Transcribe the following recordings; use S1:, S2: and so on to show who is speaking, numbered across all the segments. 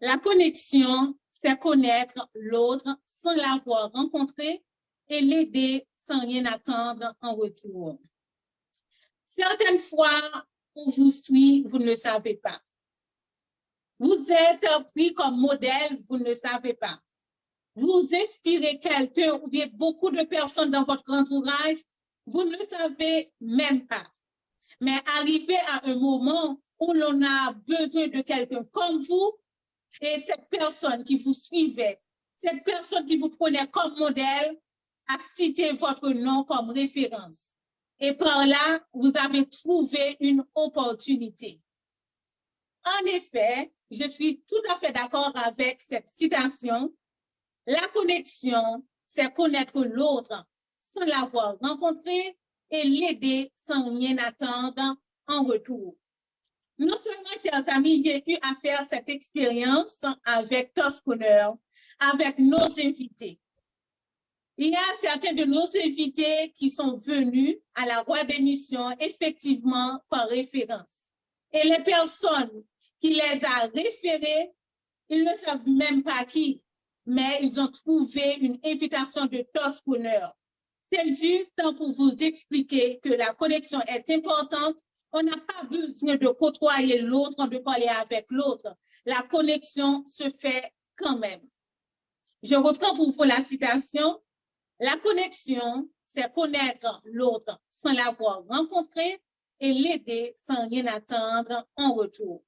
S1: La connexion, c'est connaître l'autre sans l'avoir rencontré et l'aider sans rien attendre en retour. Certaines fois, on vous suit, vous ne le savez pas. Vous êtes pris comme modèle, vous ne le savez pas. Vous inspirez quelqu'un ou bien beaucoup de personnes dans votre entourage, vous ne le savez même pas. Mais arrivé à un moment où l'on a besoin de quelqu'un comme vous, et cette personne qui vous suivait, cette personne qui vous prenait comme modèle, a cité votre nom comme référence. Et par là, vous avez trouvé une opportunité. En effet, je suis tout à fait d'accord avec cette citation. La connexion, c'est connaître l'autre sans l'avoir rencontré et l'aider sans rien attendre en retour. Non seulement, chers amis, j'ai eu à faire cette expérience avec Toastpreneur, avec nos invités. Il y a certains de nos invités qui sont venus à la web émission effectivement par référence. Et les personnes qui les a référés, ils ne savent même pas qui, mais ils ont trouvé une invitation de Toastpreneur. C'est juste pour vous expliquer que la connexion est importante. On n'a pas besoin de côtoyer l'autre, de parler avec l'autre. La connexion se fait quand même. Je reprends pour vous la citation. La connexion, c'est connaître l'autre sans l'avoir rencontré et l'aider sans rien attendre en retour.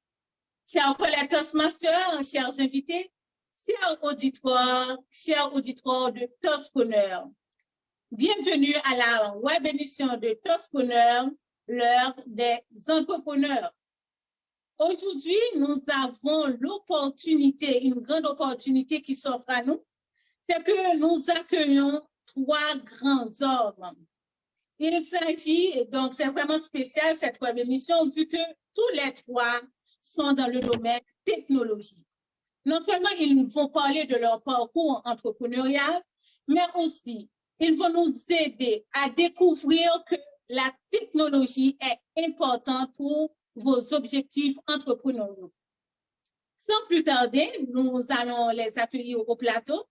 S1: Chers collègues Toastmasters, chers invités, chers auditeurs de Toastpreneur, bienvenue à la web émission de Toastpreneur, l'heure des entrepreneurs. Aujourd'hui, nous avons l'opportunité, une grande opportunité qui s'offre à nous, c'est que nous accueillons 3 grands hommes. Il s'agit, donc c'est vraiment spécial cette web émission, vu que tous les 3 sont dans le domaine technologique. Non seulement ils vont parler de leur parcours entrepreneurial, mais aussi ils vont nous aider à découvrir que la technologie est importante pour vos objectifs entrepreneuriaux. Sans plus tarder, nous allons les accueillir au plateau.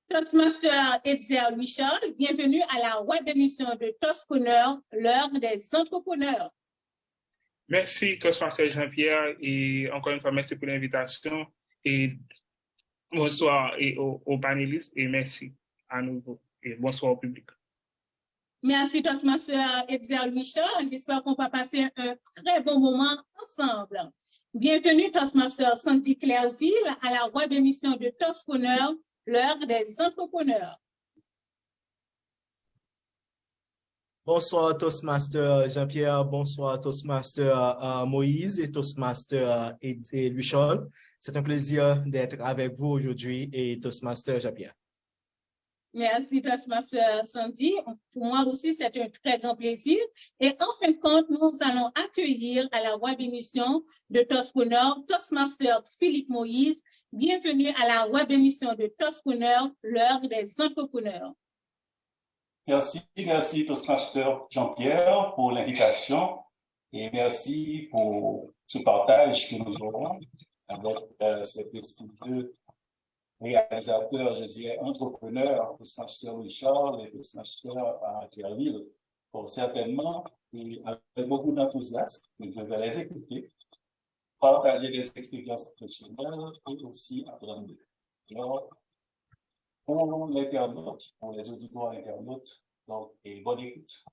S1: Toastmaster Edzard Louis-Charles, bienvenue à la web émission de Toastpreneur, l'heure des entrepreneurs.
S2: Merci Toastmaster Jean-Pierre et encore une fois merci pour l'invitation et bonsoir aux panélistes et merci à nouveau et bonsoir au public.
S1: Merci Toastmaster Edzard Louis-Charles, j'espère qu'on va passer un très bon moment ensemble. Bienvenue Toastmaster Sandy Clairville à la web émission de Toastpreneur, l'heure des entrepreneurs.
S3: Bonsoir Toastmaster Jean-Pierre, bonsoir Toastmaster Moïse et Toastmaster Louis-Charles. C'est un plaisir d'être avec vous aujourd'hui et Toastmaster Jean-Pierre.
S1: Merci Toastmaster Sandy. Pour moi aussi, c'est un très grand plaisir. Et en fin de compte, nous allons accueillir à la web émission de Toastpreneur, Toastmaster Philippe Moïse. Bienvenue à la web émission de Toastpreneur, l'heure des entrepreneurs.
S4: Merci Toastmaster Jean-Pierre pour l'invitation et merci pour ce partage que nous aurons avec cet prestigieux réalisateur, je dirais entrepreneur, Toastmaster Louis-Charles et Toastmaster Clairville. Pour certainement, et avec beaucoup d'enthousiasme, je vais les écouter, partager des expériences professionnelles et aussi apprendre. Alors, pour l'internaute, pour les auditeurs internautes, donc, et bonne écoute.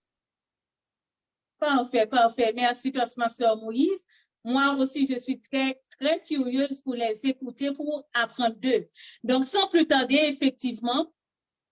S1: Parfait, parfait. Merci, Toastmaster Moïse. Moi aussi, je suis très curieuse pour les écouter, pour apprendre d'eux. Donc, sans plus tarder, effectivement,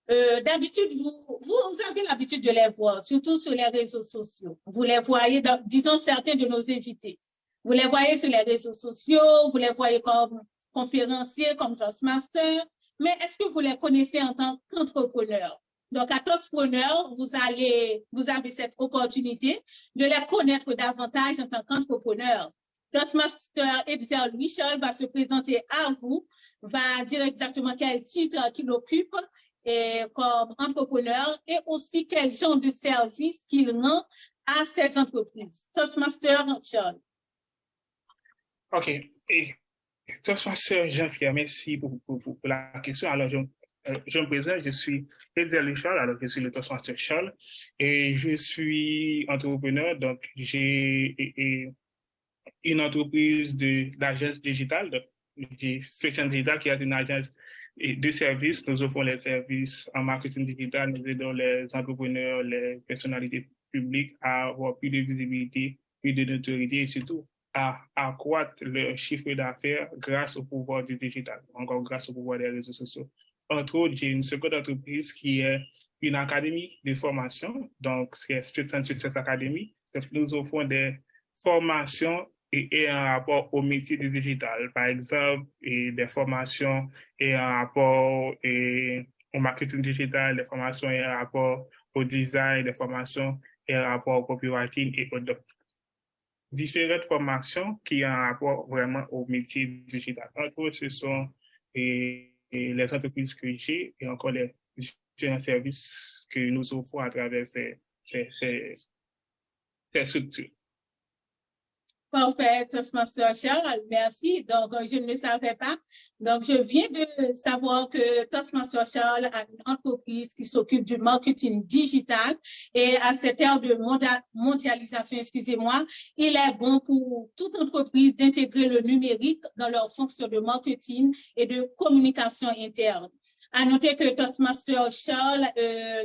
S1: d'habitude, vous avez l'habitude de les voir, surtout sur les réseaux sociaux. Vous les voyez, disons, certains de nos invités. Vous les voyez sur les réseaux sociaux, vous les voyez comme conférenciers, comme Toastmaster, mais est-ce que vous les connaissez en tant qu'entrepreneurs? Donc, à Toastpreneur, vous avez cette opportunité de les connaître davantage en tant qu'entrepreneur. Toastmaster Edzard Louis-Charles va se présenter à vous, va dire exactement quel titre qu'il occupe comme entrepreneur et aussi quel genre de service qu'il rend à ses entreprises. Toastmaster Charles.
S2: OK. Et Toastmaster Jean-Pierre, merci pour la question. Alors, je me présente, je suis Ezel Charles, alors je suis le Toastmaster Charles et je suis entrepreneur, donc j'ai une entreprise d'agence digitale, donc j'ai Solution Digital qui est une agence de services. Nous offrons les services en marketing digital, nous aidons les entrepreneurs, les personnalités publiques à avoir plus de visibilité, plus de notoriété et surtout à accroître leur chiffre d'affaires grâce au pouvoir du digital, encore grâce au pouvoir des réseaux sociaux. Entre autres, j'ai une seconde entreprise qui est une académie de formation, donc c'est Student Success Academy. Nous offrons des formations et un rapport au métier du digital, par exemple, et des formations et un rapport au marketing digital, des formations et un rapport au design, des formations et un rapport au copywriting et autres. Différentes formations qui ont un rapport vraiment au métier digital. Entre autres, ce sont les entreprises que j'ai et encore les différents services que nous offrons à travers ces structures.
S1: Parfait, Toastmaster Charles, merci. Donc, je ne le savais pas. Donc, je viens de savoir que Toastmaster Charles a une entreprise qui s'occupe du marketing digital et à cette ère de mondialisation, excusez-moi, il est bon pour toute entreprise d'intégrer le numérique dans leur fonction de marketing et de communication interne. À noter que Toastmaster Charles,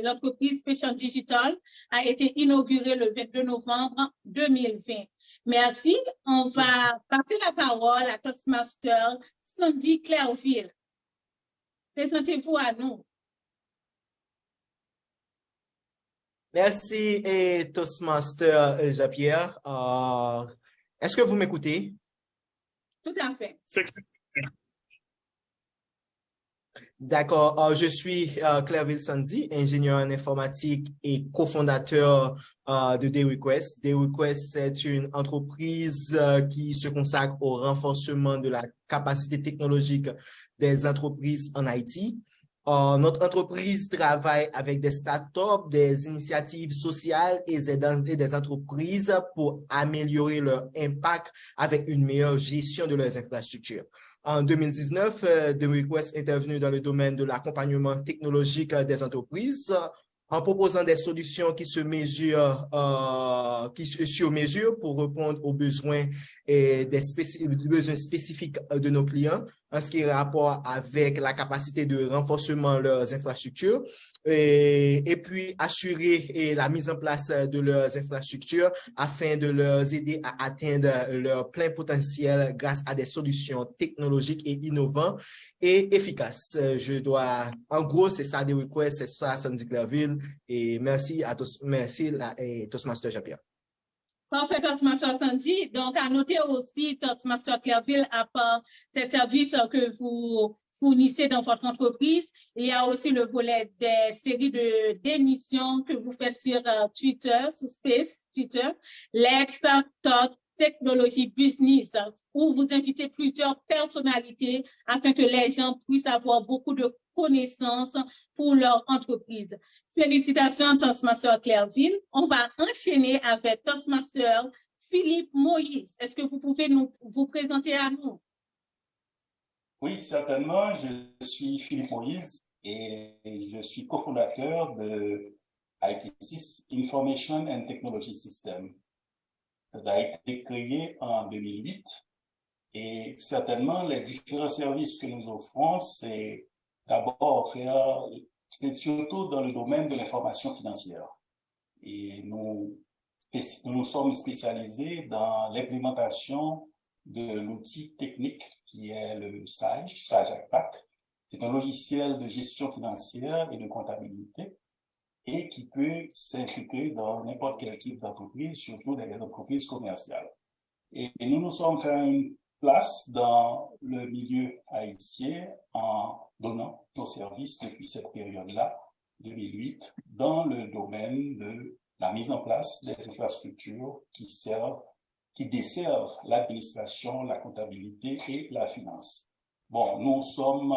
S1: l'entreprise Passion Digital, a été inaugurée le 22 novembre 2020. Merci. On va passer la parole à Toastmaster Sandy Clairville. Présentez-vous à nous.
S3: Merci, et Toastmaster Jean-Pierre. Est-ce que vous m'écoutez?
S1: Tout à fait.
S3: D'accord. Je suis Clairville Sandy, ingénieur en informatique et cofondateur de DayRequest. DayRequest, c'est une entreprise qui se consacre au renforcement de la capacité technologique des entreprises en Haïti. Notre entreprise travaille avec des startups, des initiatives sociales et des entreprises pour améliorer leur impact avec une meilleure gestion de leurs infrastructures. En 2019, DayRequest est intervenu dans le domaine de l'accompagnement technologique des entreprises en proposant des solutions qui sur mesure pour répondre aux besoins et besoins spécifiques de nos clients en ce qui est rapport avec la capacité de renforcement de leurs infrastructures et puis assurer la mise en place de leurs infrastructures afin de leur aider à atteindre leur plein potentiel grâce à des solutions technologiques et innovantes et efficaces. En gros, c'est ça DayRequest, c'est ça Sandy Clairville, et merci à tous, merci Toastmaster Jean-Pierre.
S1: Parfait, Toastmaster Sandy. Donc, à noter aussi, Toastmaster Clairville, à part ces services que vous fournissez dans votre entreprise, il y a aussi le volet des séries d'émissions que vous faites sur Twitter, sur Space, Twitter, Let's Talk Technology Business, où vous invitez plusieurs personnalités afin que les gens puissent avoir beaucoup de connaissances pour leur entreprise. Félicitations, Toastmaster Clairville. On va enchaîner avec Toastmaster Philippe Moïse. Est-ce que vous pouvez vous présenter à nous?
S4: Oui, certainement. Je suis Philippe Moïse et je suis cofondateur de IT6 Information and Technology System. Ça a été créé en 2008 et certainement les différents services que nous offrons, c'est d'abord c'est surtout dans le domaine de l'information financière. Et nous sommes spécialisés dans l'implémentation de l'outil technique qui est le Sage ACPAC. C'est un logiciel de gestion financière et de comptabilité et qui peut s'intégrer dans n'importe quel type d'entreprise, surtout dans les entreprises commerciales. Et nous nous sommes fait une place dans le milieu haïtien en donnant nos services depuis cette période-là, 2008, dans le domaine de la mise en place des infrastructures qui desservent l'administration, la comptabilité et la finance. Bon, nous sommes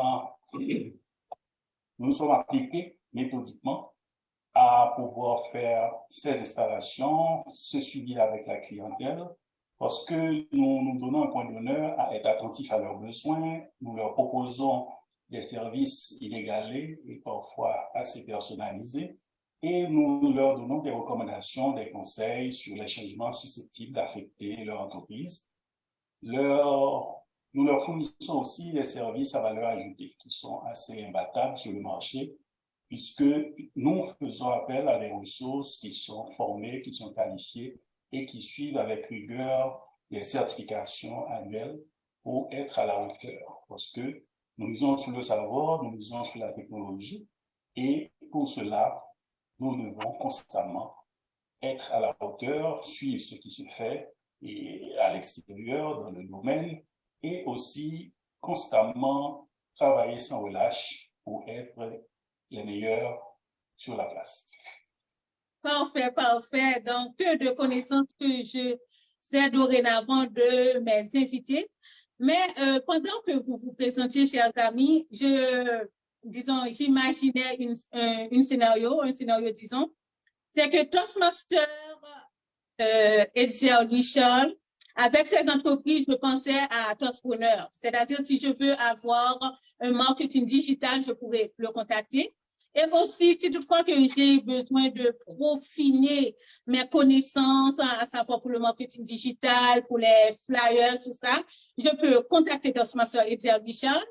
S4: appliqués méthodiquement à pouvoir faire ces installations, ce suivi avec la clientèle, parce que nous nous donnons un point d'honneur à être attentifs à leurs besoins, nous leur proposons des services inégalés et parfois assez personnalisés, et nous leur donnons des recommandations, des conseils sur les changements susceptibles d'affecter leur entreprise. Nous leur fournissons aussi des services à valeur ajoutée qui sont assez imbattables sur le marché, puisque nous faisons appel à des ressources qui sont formées, qui sont qualifiées et qui suivent avec rigueur les certifications annuelles pour être à la hauteur. Parce que nous misons sur le savoir, nous misons sur la technologie, et pour cela, nous devons constamment être à la hauteur, suivre ce qui se fait et à l'extérieur, dans le domaine, et aussi constamment travailler sans relâche pour être les meilleurs sur la place.
S1: Parfait, parfait. Donc, peu de connaissances que je sais dorénavant de mes invités. Mais pendant que vous vous présentiez, chers amis, j'imaginais un scénario, disons, c'est que Toastmaster Edzier Louis Charles, avec cette entreprise, je pensais à Toastpreneur. C'est-à-dire, si je veux avoir un marketing digital, je pourrais le contacter. Et aussi, si toutefois que j'ai besoin de profiner mes connaissances, à savoir pour le marketing digital, pour les flyers, tout ça, je peux contacter Toastmaster Edzier Louis Charles.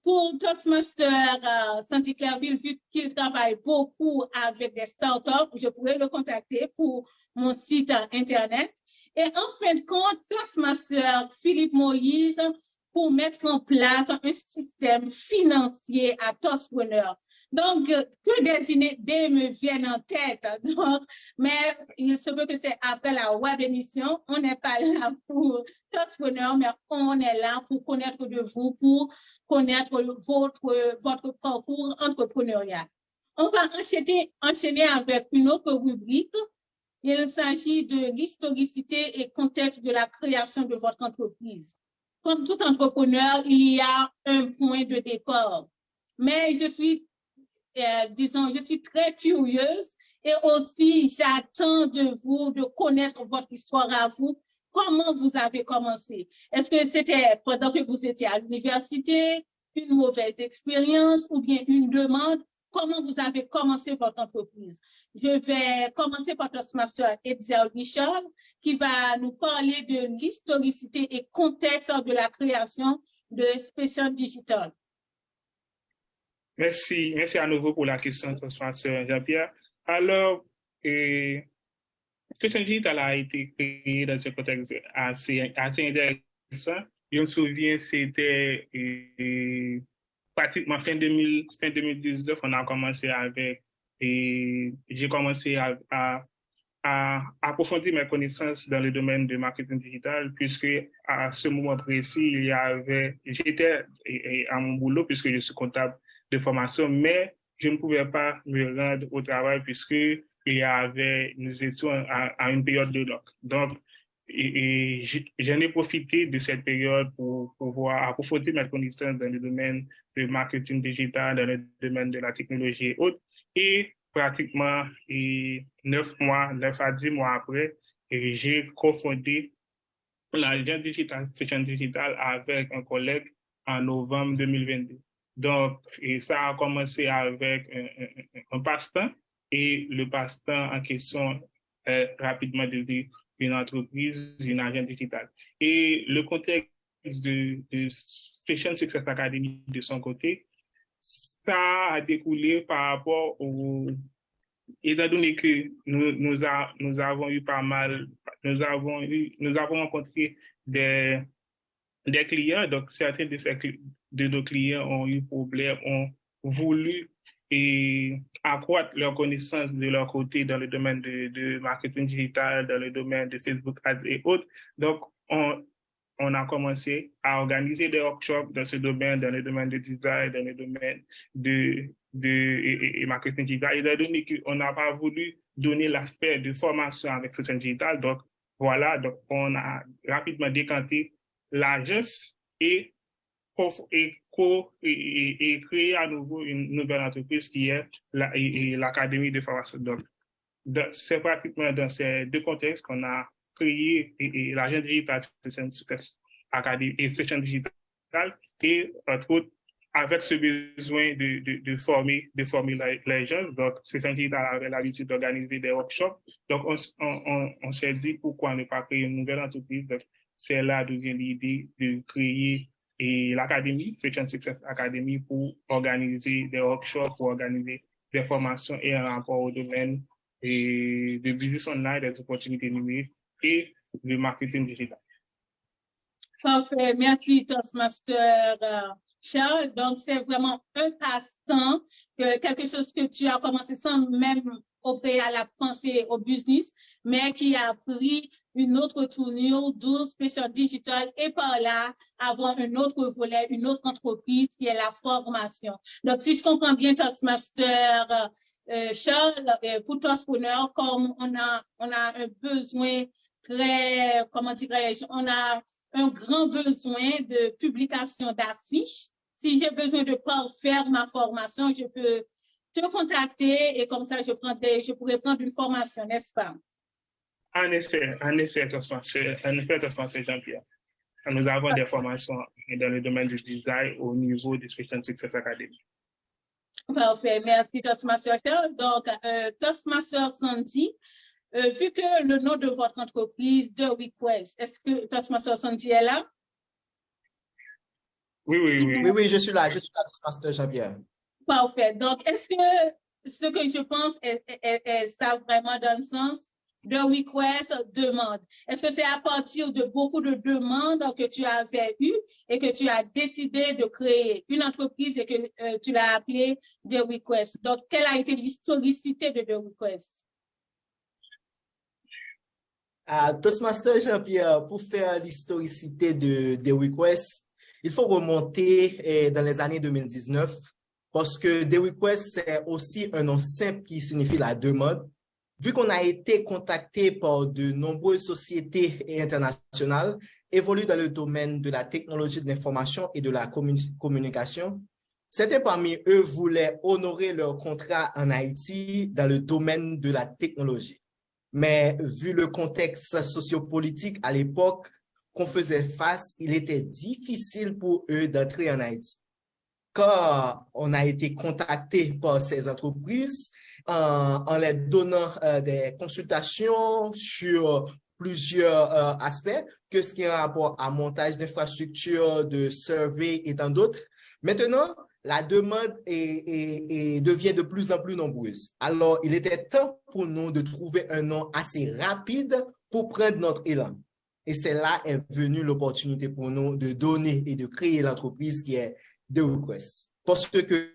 S1: Pour Toastmaster Saint-Clairville, vu qu'il travaille beaucoup avec des startups, je pourrais le contacter pour mon site internet. Et en fin de compte, Toastmaster Philippe Moïse pour mettre en place un système financier à Toastpreneur. Donc, que des idées me viennent en tête. Donc, mais il se peut que c'est après la web émission. On n'est pas là pour Toastpreneur, mais on est là pour connaître de vous, pour connaître votre parcours entrepreneurial. On va enchaîner avec une autre rubrique. Il s'agit de l'historicité et contexte de la création de votre entreprise. Comme tout entrepreneur, il y a un point de départ. Mais je suis très curieuse et aussi j'attends de vous de connaître votre histoire à vous. Comment vous avez commencé? Est-ce que c'était pendant que vous étiez à l'université, une mauvaise expérience ou bien une demande? Comment vous avez commencé votre entreprise? Je vais commencer par Toastmaster Edzier Louis Charles qui va nous parler de l'historicité et contexte de la création de Special Digital.
S2: Merci à nouveau pour la question, Toastmaster Jean-Pierre. Alors, Special Digital a été créé dans un contexte assez intéressant. Je me souviens, c'était pratiquement fin 2019, on a commencé avec, et j'ai commencé à approfondir mes connaissances dans le domaine du marketing digital, puisque à ce moment précis, j'étais à mon boulot, puisque je suis comptable de formation, mais je ne pouvais pas me rendre au travail puisque nous étions à une période de lock. Donc, j'en ai profité de cette période pour pouvoir approfondir mes connaissances dans le domaine du marketing digital, dans le domaine de la technologie et autres. Et pratiquement 9 à 10 mois après, j'ai cofondé l'agence digital avec un collègue en novembre 2022. Donc, ça a commencé avec un passe-temps et le passe-temps en question est rapidement devenu une entreprise, une agence digitale. Et le contexte de Special Success Academy de son côté, ça a découlé par rapport étant donné que nous avons eu nous avons rencontré des clients, donc certains de nos clients ont eu problème, ont voulu accroître leurs connaissances de leur côté dans le domaine de marketing digital, dans le domaine de Facebook Ads et autres. Donc, on a commencé à organiser des workshops dans ce domaine, dans le domaine de design, dans le domaine de marketing digital. Étant donné qu'on n'a pas voulu donner l'aspect de formation avec marketing digital, donc voilà, donc on a rapidement décanté l'agence et créer à nouveau une nouvelle entreprise qui est l'Académie de formation. Donc, c'est pratiquement dans ces deux contextes qu'on a créé l'agent digital Section Success Academy et Section Digital et entre autres avec ce besoin de former les gens. Donc, Section Digital avait l'habitude d'organiser des workshops. Donc, on s'est dit pourquoi ne pas créer une nouvelle entreprise. Donc, c'est là d'où vient l'idée de créer l'académie, Section Success Academy, pour organiser des workshops, pour organiser des formations et un rapport au domaine de business online, des opportunités numériques et le marketing digital.
S1: Parfait. Merci, Toastmaster Charles. Donc, c'est vraiment un passe-temps, quelque chose que tu as commencé sans même au préalable penser au business, mais qui a pris une autre tournure, d'où Special Digital, et par là, avoir un autre volet, une autre entreprise qui est la formation. Donc, si je comprends bien, Toastmaster Charles, pour Toastpreneur, comme on a un besoin très, comment dirais-je, on a un grand besoin de publication d'affiches. Si j'ai besoin de faire ma formation, je peux te contacter et comme ça, je pourrais prendre une formation, n'est-ce pas?
S2: En effet, Toastmaster Jean-Pierre. Nous avons des formations dans le domaine du design au niveau du Section Success Academy.
S1: Parfait, merci Toastmaster. Donc, Toastmaster Sandy, vu que le nom de votre entreprise, The Request, est-ce que Toastmaster Sandy est là?
S3: Oui, je suis là, Toastmaster Jean-Pierre.
S1: Parfait. Donc, est-ce que ce que je pense est ça vraiment dans le sens de request, demande? Est-ce que c'est à partir de beaucoup de demandes que tu avais eues et que tu as décidé de créer une entreprise et que tu l'as appelée The Request? Donc, quelle a été l'historicité de The Request?
S3: Toastmaster Jean-Pierre, pour faire l'historicité de The Request, il faut remonter dans les années 2019 parce que The Request, c'est aussi un nom simple qui signifie la demande. Vu qu'on a été contacté par de nombreuses sociétés internationales, évoluent dans le domaine de la technologie de l'information et de la communication, certains parmi eux voulaient honorer leur contrat en Haïti dans le domaine de la technologie. Mais vu le contexte sociopolitique à l'époque qu'on faisait face, il était difficile pour eux d'entrer en Haïti. Quand on a été contacté par ces entreprises en leur donnant des consultations sur plusieurs aspects, que ce qui est en rapport à montage d'infrastructures, de survey et tant d'autres. Maintenant, la demande devient de plus en plus nombreuse. Alors, il était temps pour nous de trouver un nom assez rapide pour prendre notre élan. Et c'est là est venue l'opportunité pour nous de donner et de créer l'entreprise qui est The Request. Parce que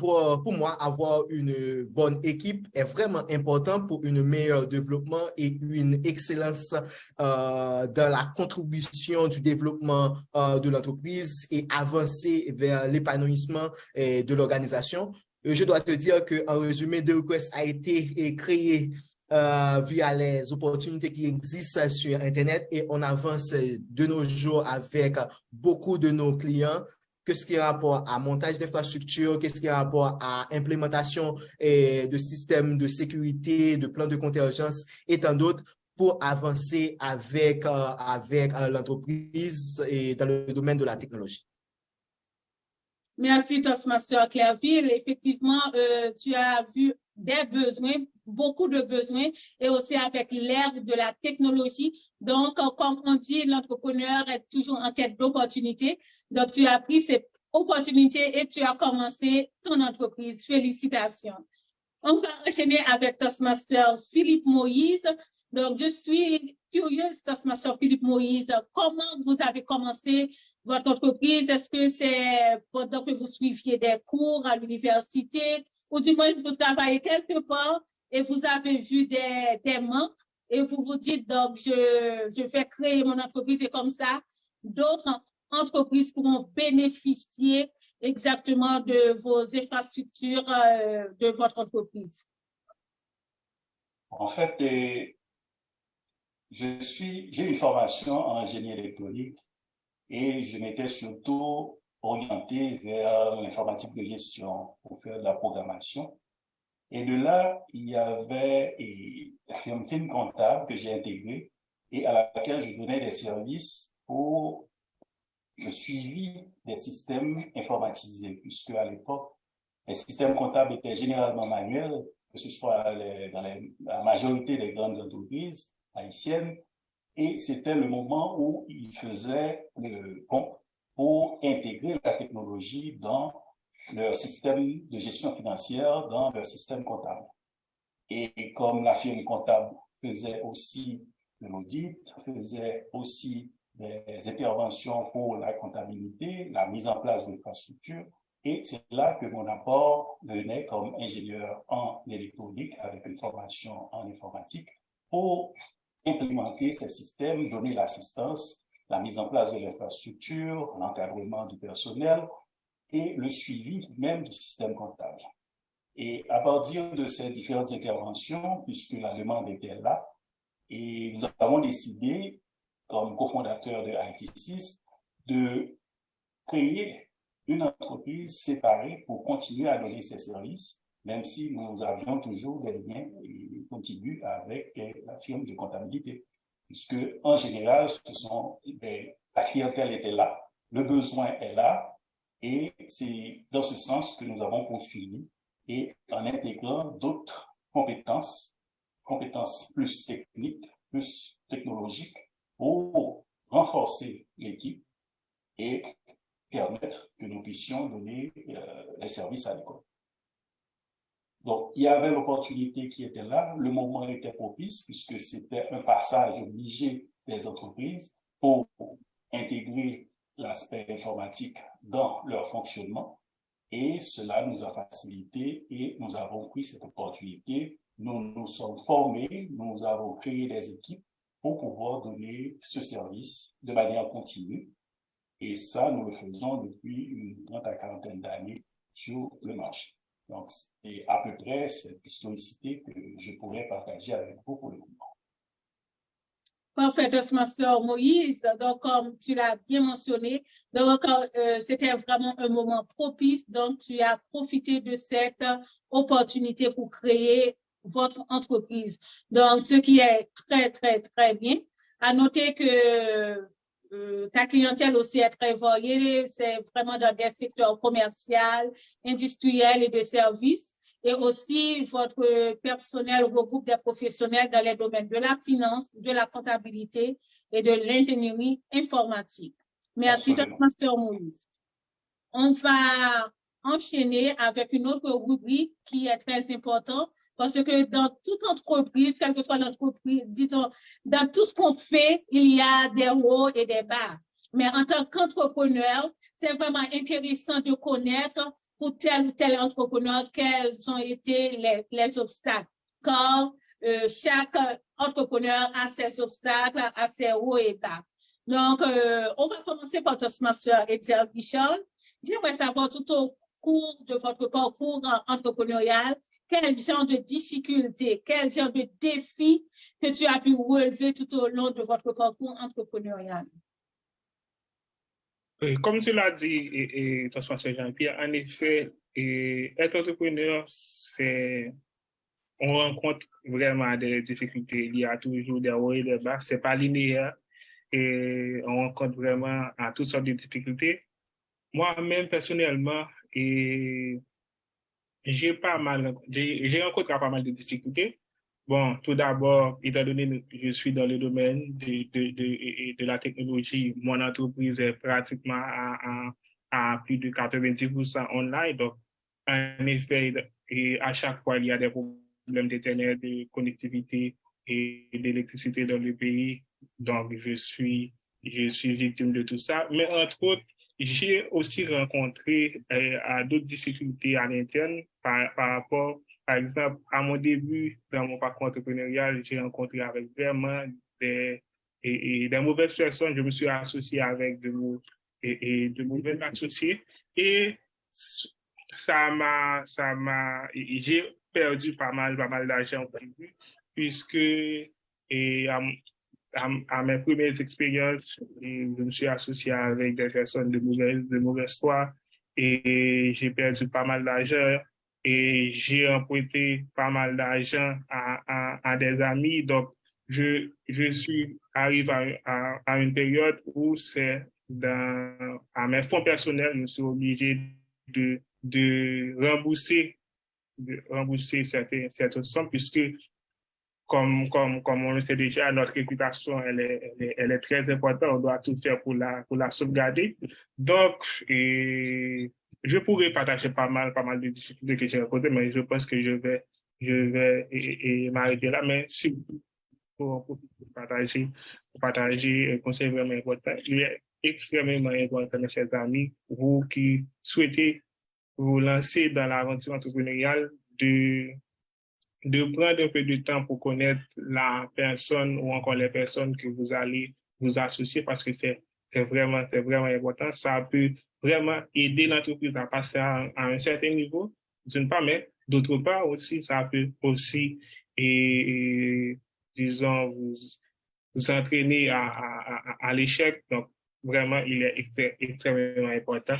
S3: pour moi, avoir une bonne équipe est vraiment important pour un meilleur développement et une excellence dans la contribution du développement de l'entreprise et avancer vers l'épanouissement de l'organisation. Je dois te dire qu'en résumé, The Request a été créé via les opportunités qui existent sur Internet et on avance de nos jours avec beaucoup de nos clients. Qu'est-ce qui est rapport à montage d'infrastructures, qu'est-ce qui est rapport à implémentation de systèmes de sécurité, de plans de contingence et tant d'autres pour avancer avec l'entreprise et dans le domaine de la technologie.
S1: Merci, Toastmaster Clairville. Effectivement, tu as vu des besoins, beaucoup de besoins, et aussi avec l'ère de la technologie. Donc, comme on dit, l'entrepreneur est toujours en quête d'opportunités. Donc, tu as pris ces opportunités et tu as commencé ton entreprise. Félicitations. On va enchaîner avec Toastmaster Philippe Moïse. Donc, je suis curieuse, Toastmaster Philippe Moïse, comment vous avez commencé votre entreprise? Est-ce que c'est pendant que vous suiviez des cours à l'université ou du moins vous travaillez quelque part et vous avez vu des manques et vous vous dites, donc, je vais créer mon entreprise et comme ça, d'autres entreprises pourront bénéficier exactement de vos infrastructures de votre entreprise?
S4: En fait, j'ai une formation en génie électronique et je m'étais surtout orienté vers l'informatique de gestion pour faire de la programmation. Et de là, il y avait une firme comptable que j'ai intégrée et à laquelle je donnais des services pour le suivi des systèmes informatisés, puisque à l'époque, les systèmes comptables étaient généralement manuels, que ce soit dans la majorité des grandes entreprises haïtiennes, et c'était le moment où ils faisaient le pont pour intégrer la technologie dans leur système de gestion financière, dans leur système comptable. Et comme la firme comptable faisait aussi de l'audit, faisait aussi des interventions pour la comptabilité, la mise en place d'infrastructures, et c'est là que mon apport venait comme ingénieur en électronique avec une formation en informatique pour implémenter ces systèmes, donner l'assistance, la mise en place de l'infrastructure, l'encadrement du personnel et le suivi même du système comptable. Et à partir de ces différentes interventions, puisque la demande était là, et nous avons décidé, comme cofondateur de IT6, de créer une entreprise séparée pour continuer à donner ces services, même si nous avions toujours des liens continus avec la firme de comptabilité. Puisque, en général, la clientèle était là, le besoin est là, et c'est dans ce sens que nous avons poursuivi et en intégrant d'autres compétences plus techniques, plus technologiques, pour renforcer l'équipe et permettre que nous puissions donner les services à l'école. Donc, il y avait l'opportunité qui était là, le moment était propice, puisque c'était un passage obligé des entreprises pour intégrer l'aspect informatique dans leur fonctionnement. Et cela nous a facilité et nous avons pris cette opportunité. Nous nous sommes formés, nous avons créé des équipes pour pouvoir donner ce service de manière continue. Et ça, nous le faisons depuis une 30 à 40 d'années sur le marché. Donc, c'est à peu près cette historicité que je pourrais partager avec vous pour le moment.
S1: Parfait, Toastmaster Moïse. Donc, comme tu l'as bien mentionné, donc c'était vraiment un moment propice. Donc, tu as profité de cette opportunité pour créer votre entreprise. Donc, ce qui est très, très, très bien. À noter que ta clientèle aussi est très variée. C'est vraiment dans des secteurs commerciaux, industriels et de services. Et aussi, votre personnel regroupe des professionnels dans les domaines de la finance, de la comptabilité et de l'ingénierie informatique. Merci, Toastmaster Moïse. On va enchaîner avec une autre rubrique qui est très importante parce que dans toute entreprise, quelle que soit l'entreprise, disons, dans tout ce qu'on fait, il y a des hauts et des bas. Mais en tant qu'entrepreneur, c'est vraiment intéressant de connaître pour tel ou tel entrepreneur quels ont été les obstacles. Car chaque entrepreneur a ses obstacles, a ses hauts et bas. Donc, on va commencer par Toastmaster Ethel Bichon. J'aimerais savoir tout au cours de votre parcours entrepreneurial, quel genre de difficultés, quel genre de défis que tu as pu relever tout au long de votre parcours entrepreneurial.
S2: Comme tu l'as dit, Toastmaster Jean-Pierre, en effet, être entrepreneur, on rencontre vraiment des difficultés. Il y a toujours des hauts et des bas. C'est pas linéaire et on rencontre vraiment à toutes sortes de difficultés. Moi-même, personnellement, j'ai rencontré pas mal de difficultés. Bon, tout d'abord, étant donné que je suis dans le domaine de la technologie, mon entreprise est pratiquement à plus de 90% online. Donc, en effet, et à chaque fois, il y a des problèmes d'Internet, de connectivité et d'électricité dans le pays. Donc, je suis victime de tout ça. Mais entre autres, j'ai aussi rencontré d'autres difficultés à l'interne par rapport, par exemple, à mon début dans mon parcours entrepreneurial, j'ai rencontré avec vraiment des mauvaises personnes. Je me suis associé avec de mauvais associés et j'ai perdu pas mal d'argent au début puisque à mes premières expériences, je me suis associé avec des personnes de mauvaise foi et j'ai perdu pas mal d'argent et j'ai emprunté pas mal d'argent à des amis. Donc, je suis arrivé à une période où c'est à mes fonds personnels, je suis obligé de rembourser certaines sommes, puisque comme on le sait déjà, notre réputation, elle est très importante. On doit tout faire pour la sauvegarder. Donc, je pourrais partager pas mal de difficultés que j'ai rencontrées, mais je pense que je vais m'arrêter là. Mais surtout, pour partager un conseil vraiment important. Il est extrêmement important, mes chers amis, vous qui souhaitez vous lancer dans l'aventure entrepreneuriale, de prendre un peu de temps pour connaître la personne ou encore les personnes que vous allez vous associer, parce que c'est vraiment important. Ça peut vraiment aider l'entreprise à passer à un certain niveau, d'une part, mais d'autre part aussi, ça peut aussi, disons, vous entraîner à l'échec. Donc, vraiment, il est extrêmement important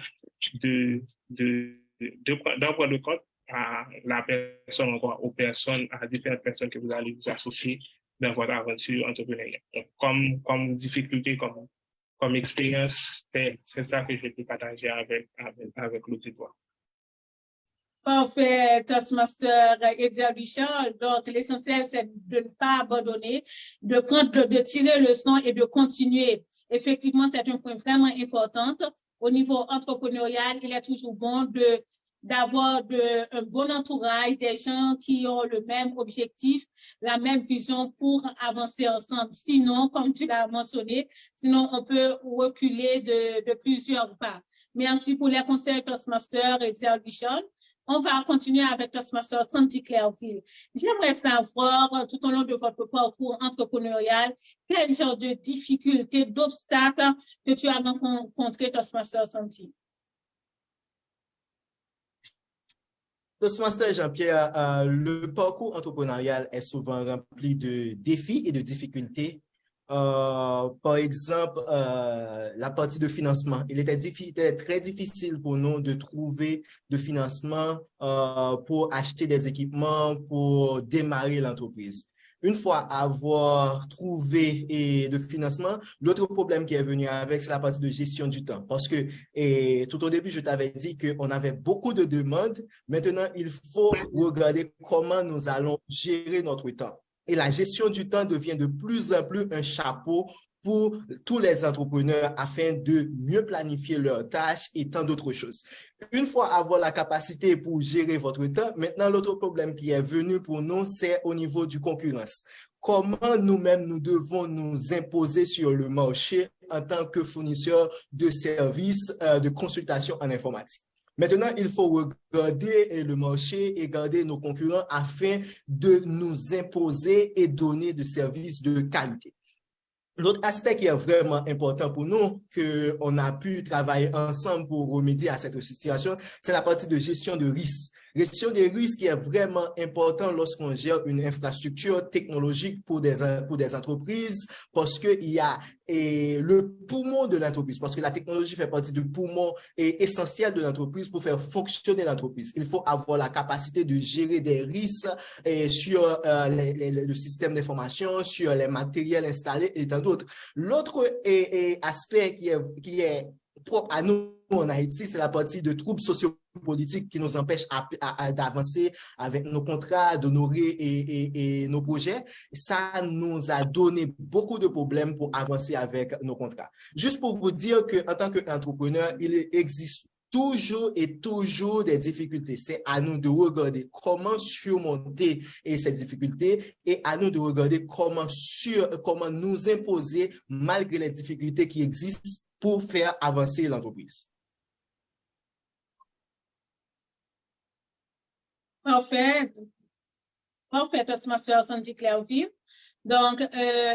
S2: d'en prendre compte à la personne, encore aux personnes, à différentes personnes que vous allez vous associer dans votre aventure entrepreneuriale. Donc, comme difficulté, comme expérience, c'est ça que je peux partager avec l'auditoire.
S1: Parfait, Toastmaster Edia Richard. Donc, l'essentiel, c'est de ne pas abandonner, de tirer le leçon et de continuer. Effectivement, c'est un point vraiment important. Au niveau entrepreneurial, il est toujours bon d'avoir un bon entourage, des gens qui ont le même objectif, la même vision pour avancer ensemble. Sinon, comme tu l'as mentionné, sinon on peut reculer de plusieurs pas. Merci pour les conseils, Toastmaster Edia Richard. On va continuer avec Toastmaster Sandy Clairville. J'aimerais savoir, tout au long de votre parcours entrepreneurial, quel genre de difficultés, d'obstacles que tu as rencontrés, Toastmaster Sandy?
S3: Toastmaster Jean-Pierre, le parcours entrepreneurial est souvent rempli de défis et de difficultés. Par exemple, la partie de financement. Il était très difficile pour nous de trouver de financement pour acheter des équipements, pour démarrer l'entreprise. Une fois avoir trouvé de financement, l'autre problème qui est venu avec, c'est la partie de gestion du temps. Parce que tout au début, je t'avais dit qu'on avait beaucoup de demandes. Maintenant, il faut regarder comment nous allons gérer notre temps. Et la gestion du temps devient de plus en plus un chapeau pour tous les entrepreneurs afin de mieux planifier leurs tâches et tant d'autres choses. Une fois avoir la capacité pour gérer votre temps, maintenant l'autre problème qui est venu pour nous, c'est au niveau du concurrence. Comment nous-mêmes nous devons nous imposer sur le marché en tant que fournisseurs de services de consultation en informatique. Maintenant, il faut regarder le marché et regarder nos concurrents afin de nous imposer et donner des services de qualité. L'autre aspect qui est vraiment important pour nous, qu'on a pu travailler ensemble pour remédier à cette situation, c'est la partie de gestion de risques. Gestion des risques qui est vraiment important lorsqu'on gère une infrastructure technologique pour des entreprises, parce qu'il y a le poumon de l'entreprise, parce que la technologie fait partie du poumon essentiel de l'entreprise pour faire fonctionner l'entreprise. Il faut avoir la capacité de gérer des risques sur le système d'information, sur les matériels installés et tant d'autres. L'autre aspect qui est propre à nous en Haïti, c'est la partie de troubles sociopolitiques qui nous empêchent d'avancer avec nos contrats, d'honorer et nos projets. Ça nous a donné beaucoup de problèmes pour avancer avec nos contrats. Juste pour vous dire qu'en tant qu'entrepreneur, il existe toujours des difficultés. C'est à nous de regarder comment surmonter ces difficultés et à nous de regarder comment nous imposer malgré les difficultés qui existent pour faire avancer l'entreprise.
S1: Parfait. Parfait, Toastmaster Sandy Clairville. Donc,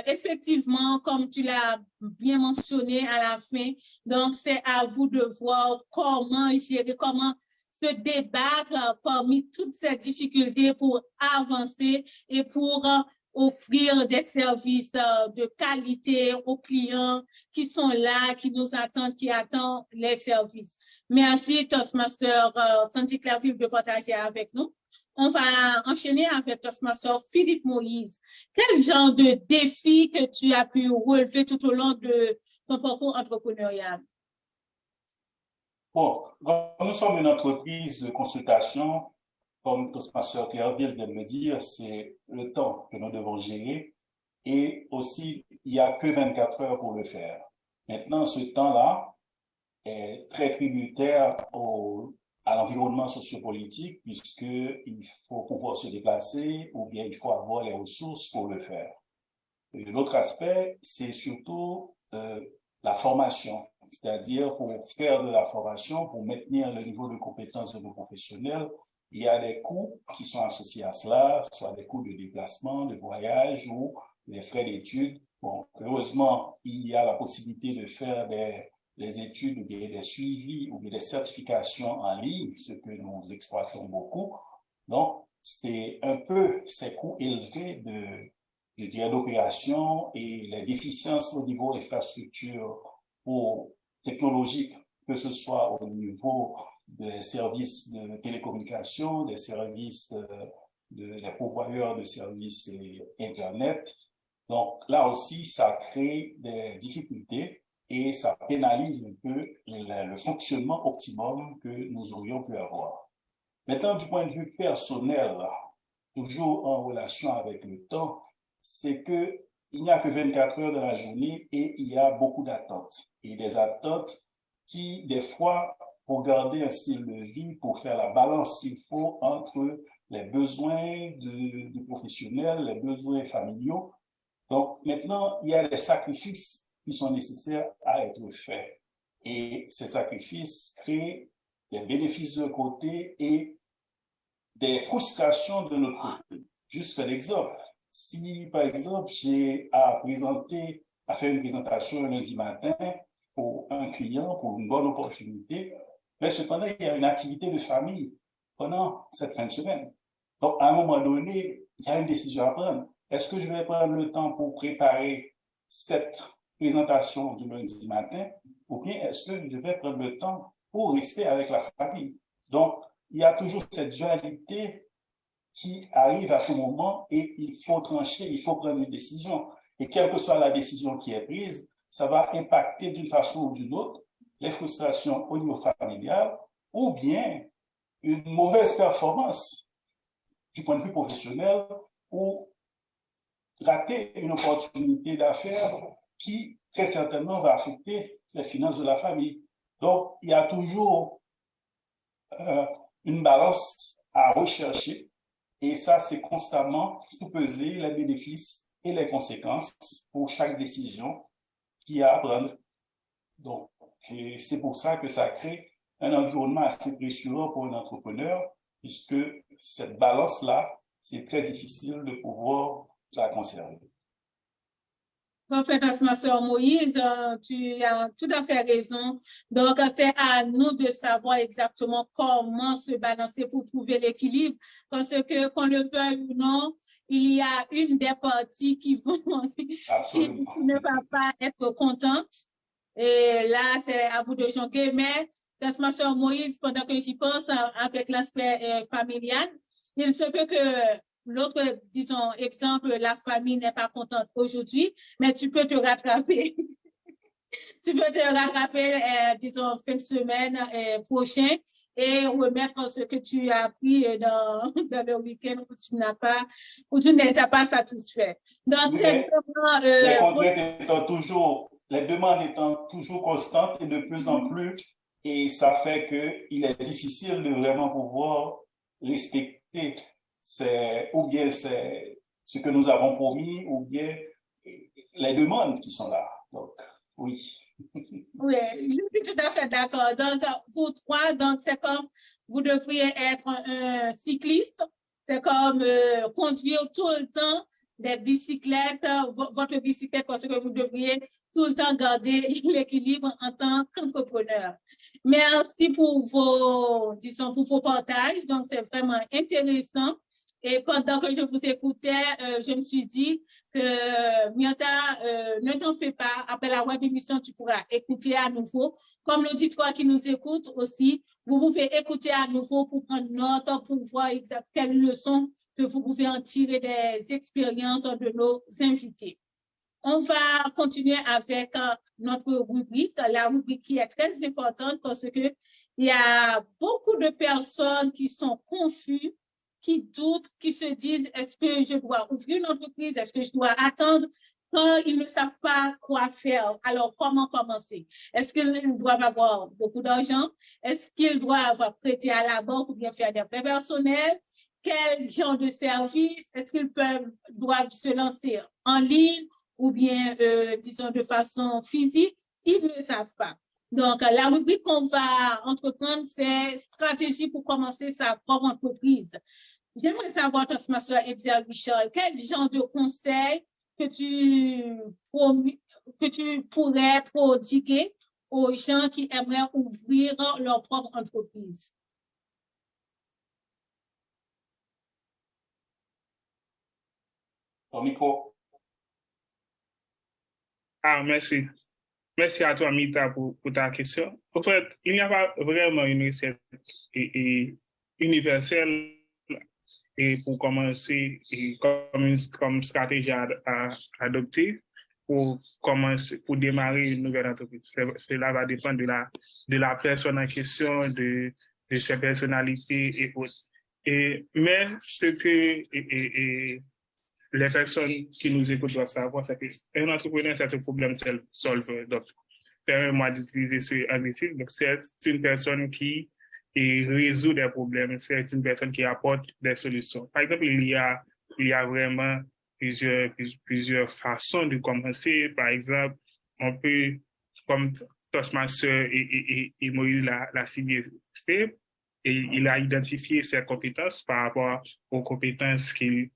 S1: effectivement, comme tu l'as bien mentionné à la fin, donc c'est à vous de voir comment gérer, comment se débattre parmi toutes ces difficultés pour avancer et pour offrir des services de qualité aux clients qui sont là, qui nous attendent, qui attendent les services. Merci, Toastmaster Sandy Clairville, de partager avec nous. on va enchaîner avec Toastmaster Philippe Moïse. Quel genre de défi que tu as pu relever tout au long de ton parcours entrepreneurial?
S4: Bon, nous sommes une entreprise de consultation. Comme Toastmaster Clairville vient de me dire, c'est le temps que nous devons gérer. Et aussi, il n'y a que 24 heures pour le faire. Maintenant, ce temps-là est très tributaire à l'environnement sociopolitique, puisqu'il faut pouvoir se déplacer ou bien il faut avoir les ressources pour le faire. L'autre aspect, c'est surtout la formation, c'est-à-dire pour faire de la formation, pour maintenir le niveau de compétence de nos professionnels, il y a des coûts qui sont associés à cela, soit des coûts de déplacement, de voyage ou les frais d'études. Bon, heureusement, il y a la possibilité de faire des études ou des suivis ou des certifications en ligne, ce que nous exploitons beaucoup. Donc, c'est un peu ces coûts élevés d'opération et les déficiences au niveau infrastructure technologique, que ce soit au niveau des services de télécommunications, des services des pourvoyeurs de services Internet. Donc, là aussi, ça crée des difficultés et ça pénalise un peu le fonctionnement optimum que nous aurions pu avoir. Maintenant, du point de vue personnel, toujours en relation avec le temps, c'est que il n'y a que 24 heures dans la journée et il y a beaucoup d'attentes. Et des attentes qui, des fois, pour garder un style de vie, pour faire la balance qu'il faut entre les besoins du professionnel, les besoins familiaux. Donc, maintenant, il y a des sacrifices qui sont nécessaires à être faits. Et ces sacrifices créent des bénéfices d'un côté et des frustrations de l'autre côté. Juste un exemple. Si, par exemple, j'ai à faire une présentation un lundi matin pour un client, pour une bonne opportunité, mais cependant, il y a une activité de famille pendant cette fin de semaine. Donc, à un moment donné, il y a une décision à prendre. Est-ce que je vais prendre le temps pour préparer cette présentation du lundi matin ou bien est-ce que je vais prendre le temps pour rester avec la famille? Donc, il y a toujours cette dualité qui arrive à tout moment et il faut trancher, il faut prendre une décision. Et quelle que soit la décision qui est prise, ça va impacter d'une façon ou d'une autre les frustrations au niveau familial ou bien une mauvaise performance du point de vue professionnel ou rater une opportunité d'affaires qui, très certainement, va affecter les finances de la famille. Donc, il y a toujours une balance à rechercher et ça, c'est constamment sous-peser les bénéfices et les conséquences pour chaque décision qu'il y a à prendre. Donc, c'est pour ça que ça crée un environnement assez pressurant pour un entrepreneur, puisque cette balance-là, c'est très difficile de pouvoir la conserver.
S1: Parfait, Toastmaster Moïse, tu as tout à fait raison. Donc, c'est à nous de savoir exactement comment se balancer pour trouver l'équilibre, parce que, qu'on le veuille ou non, il y a une des parties qui ne va pas être contente. Et là, c'est à vous de jongler. Mais, Toastmaster Moïse, pendant que j'y pense, avec l'aspect familial, il se peut que l'autre, disons, exemple, la famille n'est pas contente aujourd'hui, mais tu peux te rattraper. Tu peux te rattraper, disons, fin de semaine prochain et remettre ce que tu as appris dans le week-end où tu n'étais pas satisfait. Donc, c'est vraiment...
S4: les demandes étant toujours constantes et de plus en plus, et ça fait qu'il est difficile de vraiment pouvoir respecter ou bien c'est ce que nous avons promis, ou bien les demandes qui sont là. Donc, oui.
S1: Oui, je suis tout à fait d'accord. Donc, vous trois, donc c'est comme vous devriez être un cycliste. C'est comme conduire tout le temps des bicyclettes, votre bicyclette, parce que vous devriez tout le temps garder l'équilibre en tant qu'entrepreneur. Merci pour vos partages. Donc, c'est vraiment intéressant. Et pendant que je vous écoutais, je me suis dit que Mianta, ne t'en fais pas. Après la web émission, tu pourras écouter à nouveau. Comme l'auditoire qui nous écoute aussi, vous pouvez écouter à nouveau pour prendre note, pour voir exactement quelles leçons que vous pouvez en tirer des expériences de nos invités. On va continuer avec notre rubrique, la rubrique qui est très importante parce que il y a beaucoup de personnes qui sont confuses, qui doutent, qui se disent, est-ce que je dois ouvrir une entreprise? Est-ce que je dois attendre? Quand ils ne savent pas quoi faire, alors comment commencer? Est-ce qu'ils doivent avoir beaucoup d'argent? Est-ce qu'ils doivent prêter à la banque ou bien faire des prêts personnels? Quel genre de service? Est-ce qu'ils doivent se lancer en ligne ou bien, disons, de façon physique? Ils ne savent pas. Donc, la rubrique qu'on va entreprendre, c'est stratégie pour commencer sa propre entreprise. J'aimerais savoir, Toastmaster Edgar Richard, quel genre de conseils que tu pourrais prodiguer aux gens qui aimeraient ouvrir leur propre entreprise?
S4: Ton micro.
S2: Merci. Merci à toi, Mita, pour ta question. En fait, il n'y a pas vraiment une recette universelle et pour commencer comme stratégie à adopter pour commencer, pour démarrer une nouvelle entreprise. Cela va dépendre de la personne en question, de ses personnalités et autres. Mais ce que les personnes qui nous écoutent doivent savoir, c'est qu'un entrepreneur, c'est un problème solver. Donc, permets-moi d'utiliser ce anglicisme. Donc, c'est une personne qui résout des problèmes. C'est une personne qui apporte des solutions. Par exemple, il y a vraiment plusieurs façons de commencer. Par exemple, on peut, comme Toastmaster et Moïse l'a si bien fait, et il a identifié ses compétences par rapport aux compétences qu'il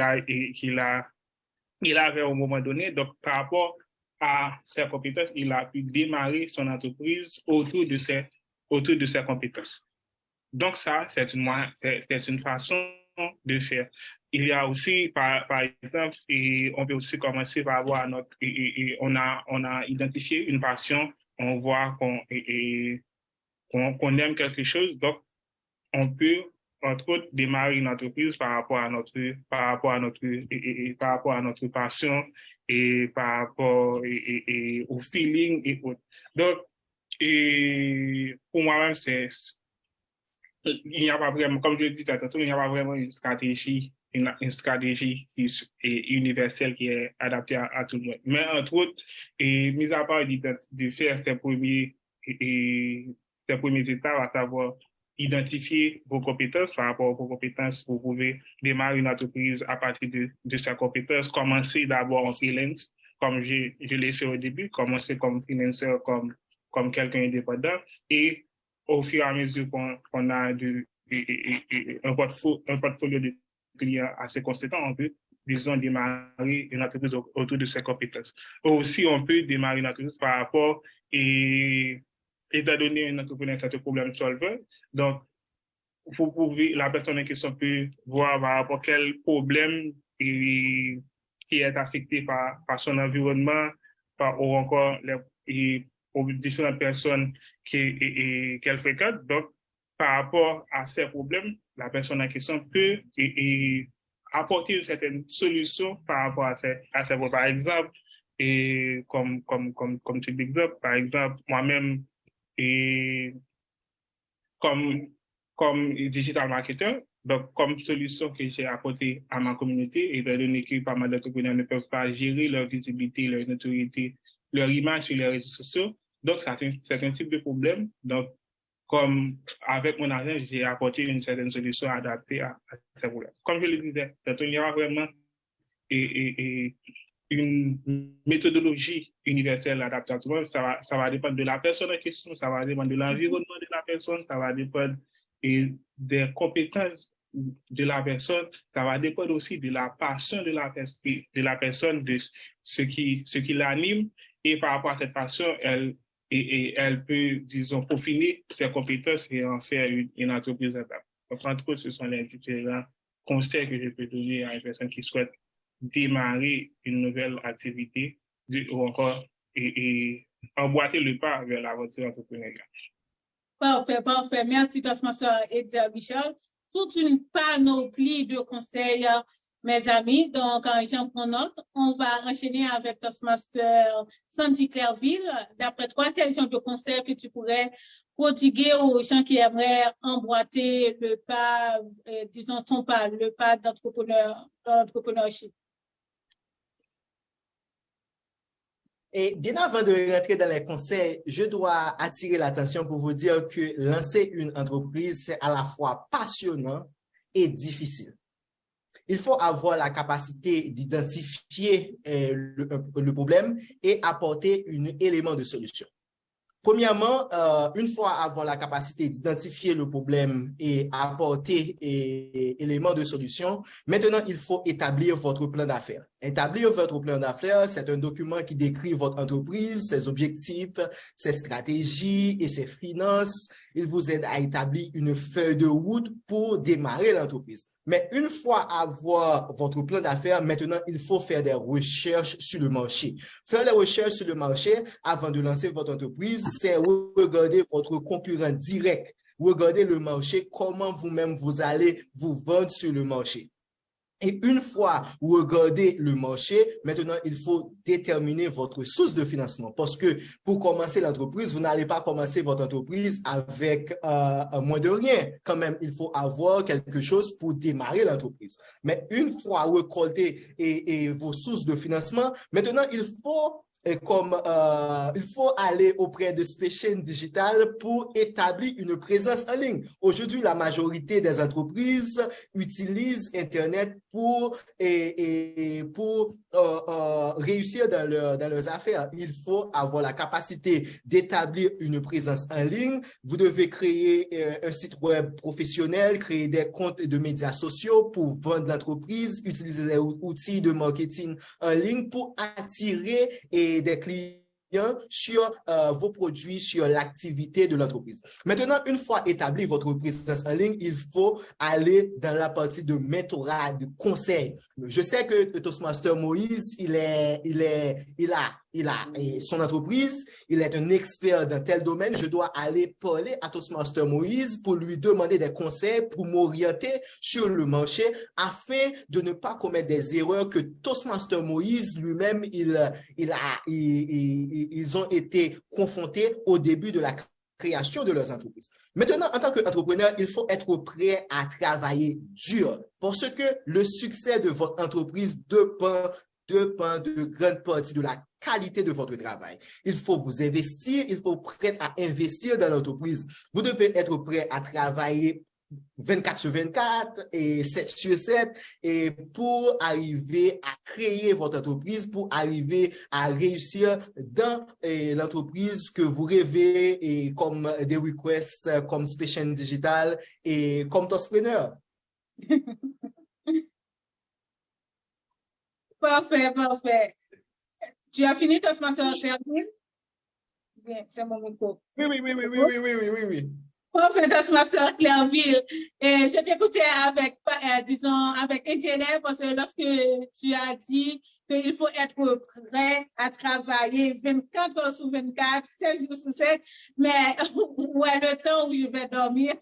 S2: avait au moment donné. Donc, par rapport à ses compétences, il a pu démarrer son entreprise autour de ses compétences. Donc, ça, c'est une façon de faire. Il y a aussi, par exemple, on peut aussi commencer par avoir on a identifié une passion, on voit qu'on aime quelque chose, donc on peut entre autres, démarrer une entreprise par rapport à notre passion et par rapport au feeling et autres. Donc, pour moi-même, il n'y a pas vraiment, comme je l'ai dit tantôt, il n'y a pas vraiment une stratégie universelle qui est adaptée à tout le monde. Mais entre autres, mis à part de faire ses premiers étapes, à savoir identifier vos compétences. Par rapport à vos compétences, vous pouvez démarrer une entreprise à partir de ces compétences. Commencer d'abord en freelance, comme je l'ai fait au début, commencer comme freelancer, comme quelqu'un indépendant. Et au fur et à mesure qu'on a un portfolio de clients assez conséquent, on peut, disons, démarrer une entreprise autour de ses compétences. Aussi, on peut démarrer une entreprise par rapport étant donné un entrepreneur, c'est un problème solver. Donc, la personne en question peut voir par rapport à quel problème qui est affecté par son environnement, ou encore aux différentes personnes qu'elle fréquente. Donc, par rapport à ces problèmes, la personne en question peut apporter une certaine solution par rapport à ces problèmes. Par exemple, comme type d'exemple, par exemple, moi-même, comme digital marketer, donc comme solution que j'ai apportée à ma communauté, étant donné que pas mal d'entrepreneurs ne peuvent pas gérer leur visibilité, leur notoriété, leur image sur les réseaux sociaux. Donc, c'est un type de problème. Donc, comme avec mon argent, j'ai apporté une certaine solution adaptée à ces problèmes. Comme je le disais, il y aura vraiment une méthodologie universelle adaptée à tout le monde. Ça va dépendre de la personne en question, ça va dépendre de l'environnement de la personne, ça va dépendre des compétences de la personne, ça va dépendre aussi de la passion de la personne, de ce qui l'anime, et par rapport à cette passion, elle peut, disons, peaufiner ses compétences et en faire une entreprise adaptée. Donc, entre autres, ce sont les différents conseils que je peux donner à une personne qui souhaite démarrer une nouvelle activité ou encore et emboîter le pas vers l'aventure entrepreneuriale?
S1: Parfait, parfait. Merci, Toastmaster Edgar Michel. Toute une panoplie de conseils, mes amis. Donc, j'en prends note. On va enchaîner avec Toastmaster Sandy Clairville. D'après toi, quels sont les conseils que tu pourrais prodiguer aux gens qui aimeraient emboîter le pas, disons ton pas, le pas d'entrepreneurship?
S3: Et bien avant de rentrer dans les conseils, je dois attirer l'attention pour vous dire que lancer une entreprise, c'est à la fois passionnant et difficile. Il faut avoir la capacité d'identifier le problème et apporter un élément de solution. Premièrement, une fois avoir la capacité d'identifier le problème et apporter éléments de solution, maintenant, il faut établir votre plan d'affaires. Établir votre plan d'affaires, c'est un document qui décrit votre entreprise, ses objectifs, ses stratégies et ses finances. Il vous aide à établir une feuille de route pour démarrer l'entreprise. Mais une fois avoir votre plan d'affaires, maintenant, il faut faire des recherches sur le marché. Faire des recherches sur le marché avant de lancer votre entreprise, c'est regarder votre concurrent direct. Regardez le marché, comment vous-même vous allez vous vendre sur le marché. Et une fois vous regardez le marché, maintenant, il faut déterminer votre source de financement. Parce que pour commencer l'entreprise, vous n'allez pas commencer votre entreprise avec moins de rien. Quand même, il faut avoir quelque chose pour démarrer l'entreprise. Mais une fois récolté et vos sources de financement, maintenant, il faut aller auprès de Special Digital pour établir une présence en ligne. Aujourd'hui, la majorité des entreprises utilisent Internet pour réussir dans leurs affaires. Il faut avoir la capacité d'établir une présence en ligne. Vous devez créer un site web professionnel, créer des comptes de médias sociaux pour vendre l'entreprise, utiliser des outils de marketing en ligne pour attirer des clients sur vos produits, sur l'activité de l'entreprise. Maintenant, une fois établi votre présence en ligne, il faut aller dans la partie de mentorat, de conseil. Je sais que Toastmaster Moïse, il a son entreprise, il est un expert dans tel domaine. Je dois aller parler à Toastmaster Moïse pour lui demander des conseils, pour m'orienter sur le marché afin de ne pas commettre des erreurs que Toastmaster Moïse lui-même, ils ont été confrontés au début de la création de leurs entreprises. Maintenant, en tant qu'entrepreneur, il faut être prêt à travailler dur parce que le succès de votre entreprise dépend de grande partie de la qualité de votre travail. Il faut vous investir, il faut être prêt à investir dans l'entreprise. Vous devez être prêt à travailler 24/24 et 7/7 et pour arriver à créer votre entreprise, pour arriver à réussir dans l'entreprise que vous rêvez et comme des requests comme Special Digital et comme Toastpreneur.
S1: Parfait, parfait. Tu as fini Toastmaster Clairville? Bien, c'est mon micro.
S3: Oui.
S1: Parfait, Toastmaster Clairville. Et je t'écoutais avec, disons, avec intérêt parce que lorsque tu as dit qu'il faut être prêt à travailler 24 heures sur 24, 7 jours sur 7, mais ouais, le temps où je vais dormir,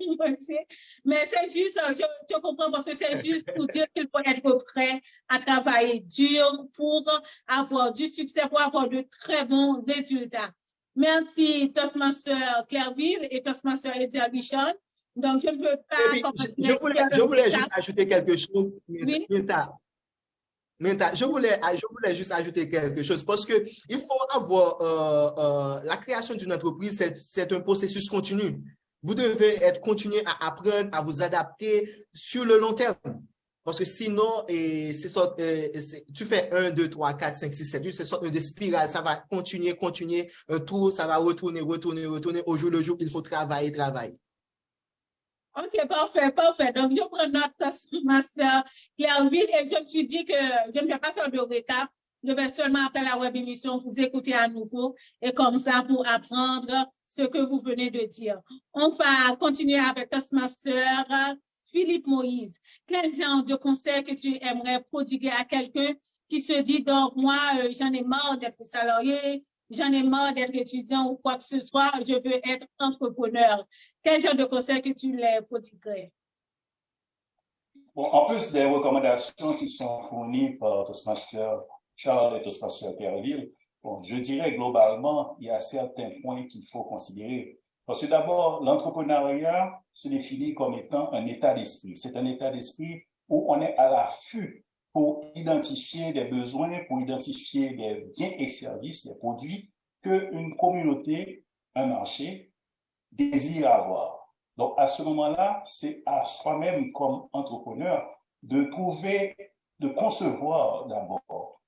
S1: mais c'est juste, je comprends parce que c'est juste pour dire qu'il faut être prêt à travailler dur pour avoir du succès, pour avoir de très bons résultats. Merci, Toastmaster Clairville et Toastmaster Edgar Michel. Donc, je ne peux pas continuer.
S3: Je voulais juste ajouter quelque chose.
S1: Oui.
S3: Je voulais juste ajouter quelque chose parce que il faut avoir la création d'une entreprise, c'est un processus continu. Vous devez continuer à apprendre, à vous adapter sur le long terme. Parce que sinon, tu fais 1, 2, 3, 4, 5, 6, 7, 8, c'est sorte de spirale. Ça va continuer, un tour, ça va retourner. Au jour le jour, il faut travailler.
S1: OK, parfait. Donc, je prends note Toastmaster Clairville et je me suis dit que je ne vais pas faire de récap. Je vais seulement, après la web émission, vous écouter à nouveau et comme ça pour apprendre ce que vous venez de dire. On va continuer avec Toastmaster Philippe Moïse, quel genre de conseil que tu aimerais prodiguer à quelqu'un qui se dit, donc, moi, j'en ai marre d'être salarié, j'en ai marre d'être étudiant ou quoi que ce soit, je veux être entrepreneur. Quel genre de conseil que tu les prodiguerais?
S4: Bon, en plus des recommandations qui sont fournies par Toastmaster Charles et Toastmaster Pierreville, bon, je dirais globalement, il y a certains points qu'il faut considérer. Parce que d'abord, l'entrepreneuriat se définit comme étant un état d'esprit. C'est un état d'esprit où on est à l'affût pour identifier des besoins, pour identifier des biens et services, des produits qu'une communauté, un marché désire avoir. Donc, à ce moment-là, c'est à soi-même comme entrepreneur de trouver, de concevoir d'abord,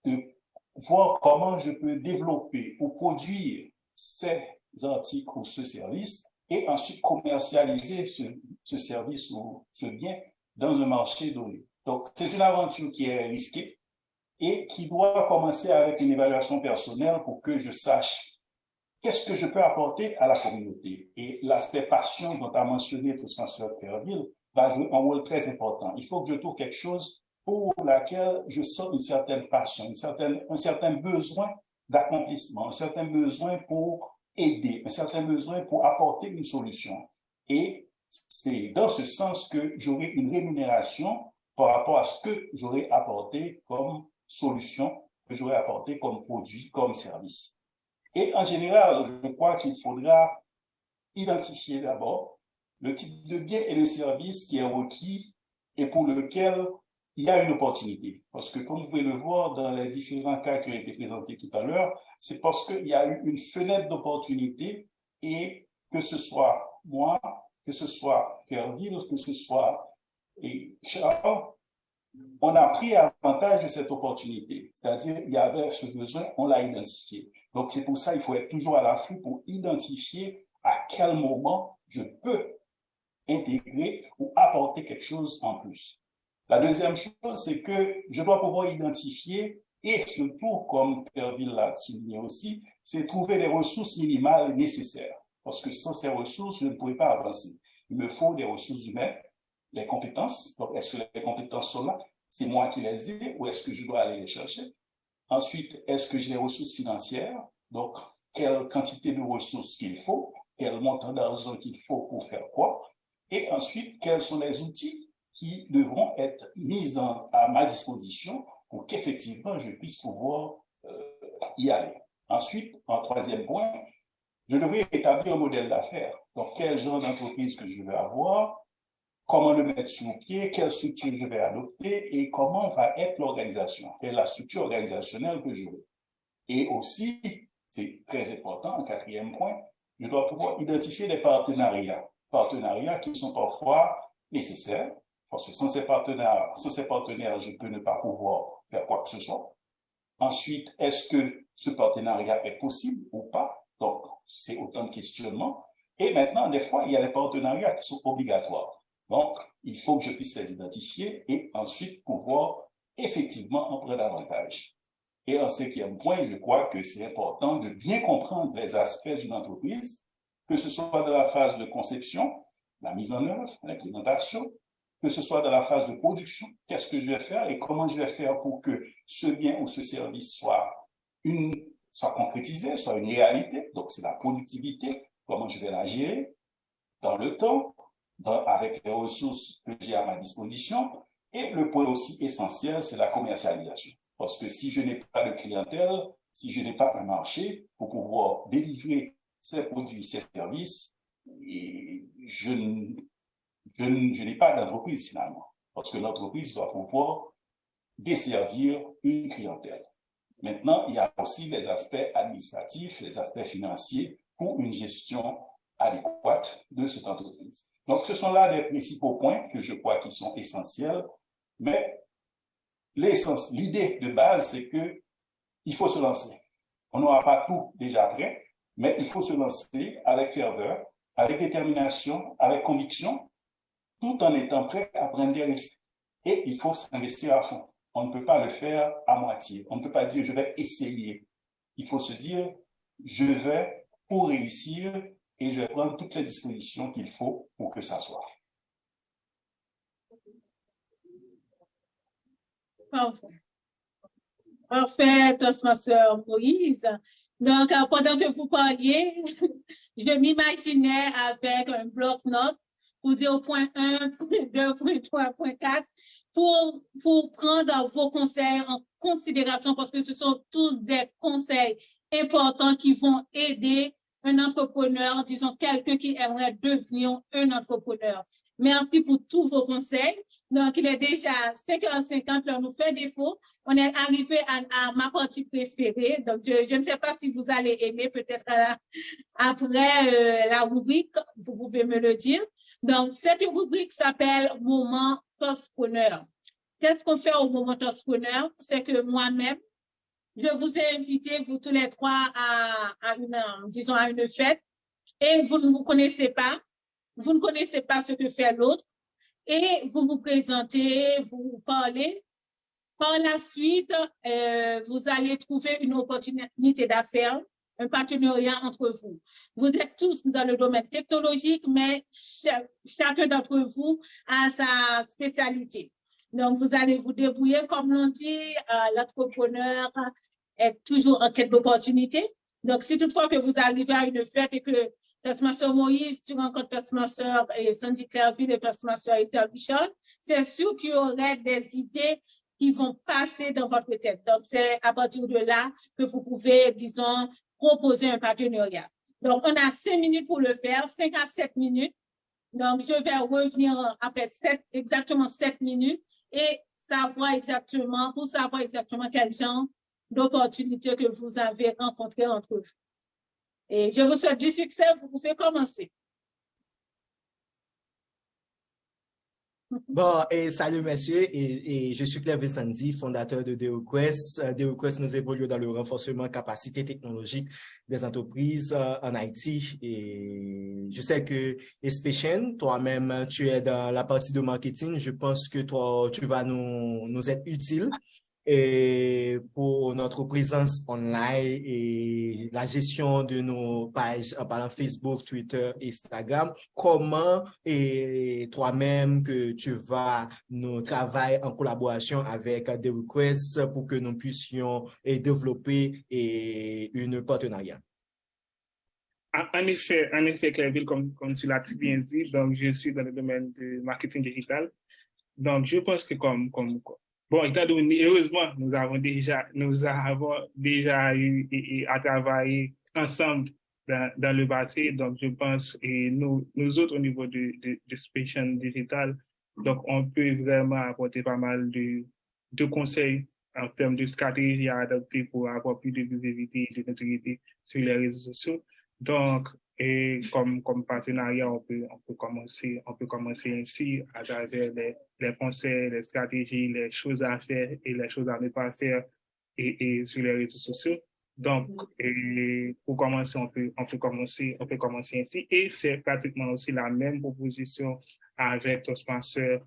S4: de voir comment je peux développer ou produire ces articles ou ce service et ensuite commercialiser ce service ou ce bien dans un marché donné. Donc, c'est une aventure qui est risquée et qui doit commencer avec une évaluation personnelle pour que je sache qu'est-ce que je peux apporter à la communauté. Et l'aspect passion dont a mentionné Toastmaster Pierreville va jouer un rôle très important. Il faut que je trouve quelque chose pour laquelle je sens une certaine passion, un certain besoin d'accomplissement, un certain besoin pour aider, un certain besoin pour apporter une solution. Et c'est dans ce sens que j'aurai une rémunération par rapport à ce que j'aurai apporté comme solution, que j'aurai apporté comme produit, comme service. Et en général, je crois qu'il faudra identifier d'abord le type de bien et de service qui est requis et pour lequel il y a une opportunité. Parce que, comme vous pouvez le voir dans les différents cas qui ont été présentés tout à l'heure, c'est parce qu'il y a eu une fenêtre d'opportunité et que ce soit moi, que ce soit Pierreville, que ce soit Charles, on a pris avantage de cette opportunité. C'est-à-dire, il y avait ce besoin, on l'a identifié. Donc, c'est pour ça qu'il faut être toujours à l'affût pour identifier à quel moment je peux intégrer ou apporter quelque chose en plus. La deuxième chose, c'est que je dois pouvoir identifier et surtout, comme Pierreville l'a souligné aussi, c'est trouver les ressources minimales nécessaires. Parce que sans ces ressources, je ne pourrais pas avancer. Il me faut des ressources humaines, les compétences. Donc, est-ce que les compétences sont là? C'est moi qui les ai ou est-ce que je dois aller les chercher? Ensuite, est-ce que j'ai les ressources financières? Donc, quelle quantité de ressources qu'il faut? Quel montant d'argent qu'il faut pour faire quoi? Et ensuite, quels sont les outils qui devront être mis à ma disposition pour qu'effectivement je puisse pouvoir y aller. Ensuite, en troisième point, je devrais établir un modèle d'affaires. Donc, quel genre d'entreprise que je vais avoir, comment le mettre sur pied, quelle structure je vais adopter et comment va être l'organisation, quelle est la structure organisationnelle que je veux. Et aussi, c'est très important, en quatrième point, je dois pouvoir identifier des partenariats qui sont parfois nécessaires, parce que sans ces partenaires, je peux ne pas pouvoir faire quoi que ce soit. Ensuite, est-ce que ce partenariat est possible ou pas? Donc, c'est autant de questionnements. Et maintenant, des fois, il y a des partenariats qui sont obligatoires. Donc, il faut que je puisse les identifier et ensuite pouvoir effectivement en prendre davantage. Et en cinquième point, je crois que c'est important de bien comprendre les aspects d'une entreprise, que ce soit dans la phase de conception, la mise en œuvre, l'implémentation, que ce soit dans la phase de production, qu'est-ce que je vais faire et comment je vais faire pour que ce bien ou ce service soit concrétisé, soit une réalité. Donc, c'est la productivité, comment je vais la gérer dans le temps, avec les ressources que j'ai à ma disposition. Et le point aussi essentiel, c'est la commercialisation. Parce que si je n'ai pas de clientèle, si je n'ai pas un marché pour pouvoir délivrer ces produits, ces services, je n'ai pas d'entreprise finalement. Parce que l'entreprise doit pouvoir desservir une clientèle. Maintenant, il y a aussi les aspects administratifs, les aspects financiers pour une gestion adéquate de cette entreprise. Donc, ce sont là les principaux points que je crois qui sont essentiels, mais l'idée de base, c'est que il faut se lancer. On n'aura pas tout déjà prêt, mais il faut se lancer avec ferveur, avec détermination, avec conviction, tout en étant prêt à prendre des risques. Et il faut s'investir à fond. On ne peut pas le faire à moitié. On ne peut pas dire je vais essayer. Il faut se dire je vais pour réussir et je vais prendre toutes les dispositions qu'il faut pour que ça soit.
S1: Parfait. Parfait, Toastmaster Moïse. Donc, pendant que vous parliez, je m'imaginais avec un bloc-notes pour dire point 1, point 2, point 3, point 4, pour prendre vos conseils en considération parce que ce sont tous des conseils importants qui vont aider un entrepreneur, disons quelqu'un qui aimerait devenir un entrepreneur. Merci pour tous vos conseils. Donc, il est déjà 5h50, l'heure nous fait défaut. On est arrivé à ma partie préférée. Donc, je ne sais pas si vous allez aimer, peut-être après la rubrique, vous pouvez me le dire. Donc, cette rubrique s'appelle Moment Toastpreneur. Qu'est-ce qu'on fait au Moment Toastpreneur? C'est que moi-même, je vous ai invité, vous tous les trois, à une fête et vous ne vous connaissez pas. Vous ne connaissez pas ce que fait l'autre et vous vous présentez, vous parlez. Par la suite, vous allez trouver une opportunité d'affaires, un partenariat entre vous. Vous êtes tous dans le domaine technologique, mais chacun d'entre vous a sa spécialité. Donc, vous allez vous débrouiller. Comme l'on dit, l'entrepreneur est toujours en quête d'opportunités. Donc, si toutefois que vous arrivez à une fête et que Toastmaster Moïse, tu rencontres Toastmaster et Sandy Clairville et Toastmaster Ethel Bichon, c'est sûr qu'il y aurait des idées qui vont passer dans votre tête. Donc, c'est à partir de là que vous pouvez, disons, proposer un partenariat. Donc, on a 5 minutes pour le faire, 5 à 7 minutes. Donc, je vais revenir après exactement 7 minutes et pour savoir exactement quel genre d'opportunités que vous avez rencontrées entre vous. Et je vous souhaite du succès, vous pouvez commencer.
S3: Bon, et salut messieurs, et je suis Claire Sandy, fondateur de DeoQuest. DeoQuest nous évolue dans le renforcement capacité technologique des entreprises en Haïti. Et je sais que Espéchen, toi-même, tu es dans la partie de marketing. Je pense que toi, tu vas nous être utile et pour notre présence online et la gestion de nos pages en parlant Facebook, Twitter, Instagram. Comment et toi-même que tu vas nous travailler en collaboration avec DeoQuest pour que nous puissions développer une partenariat.
S2: En effet, Clairville, comme tu l'as bien dit, donc je suis dans le domaine du marketing digital. Donc, je pense que bon, étant donné, heureusement, nous avons déjà eu à travailler ensemble dans le passé. Donc, je pense, et nous autres, au niveau de Spécian Digital, donc, on peut vraiment apporter pas mal de conseils en termes de stratégie à adopter pour avoir plus de visibilité et de notoriété sur les réseaux sociaux. Donc, et comme partenariat, on peut commencer ainsi à travers les conseils, les stratégies, les choses à faire et les choses à ne pas faire et sur les réseaux sociaux. Donc, pour commencer, on peut commencer ainsi. Et c'est pratiquement aussi la même proposition avec Toastmaster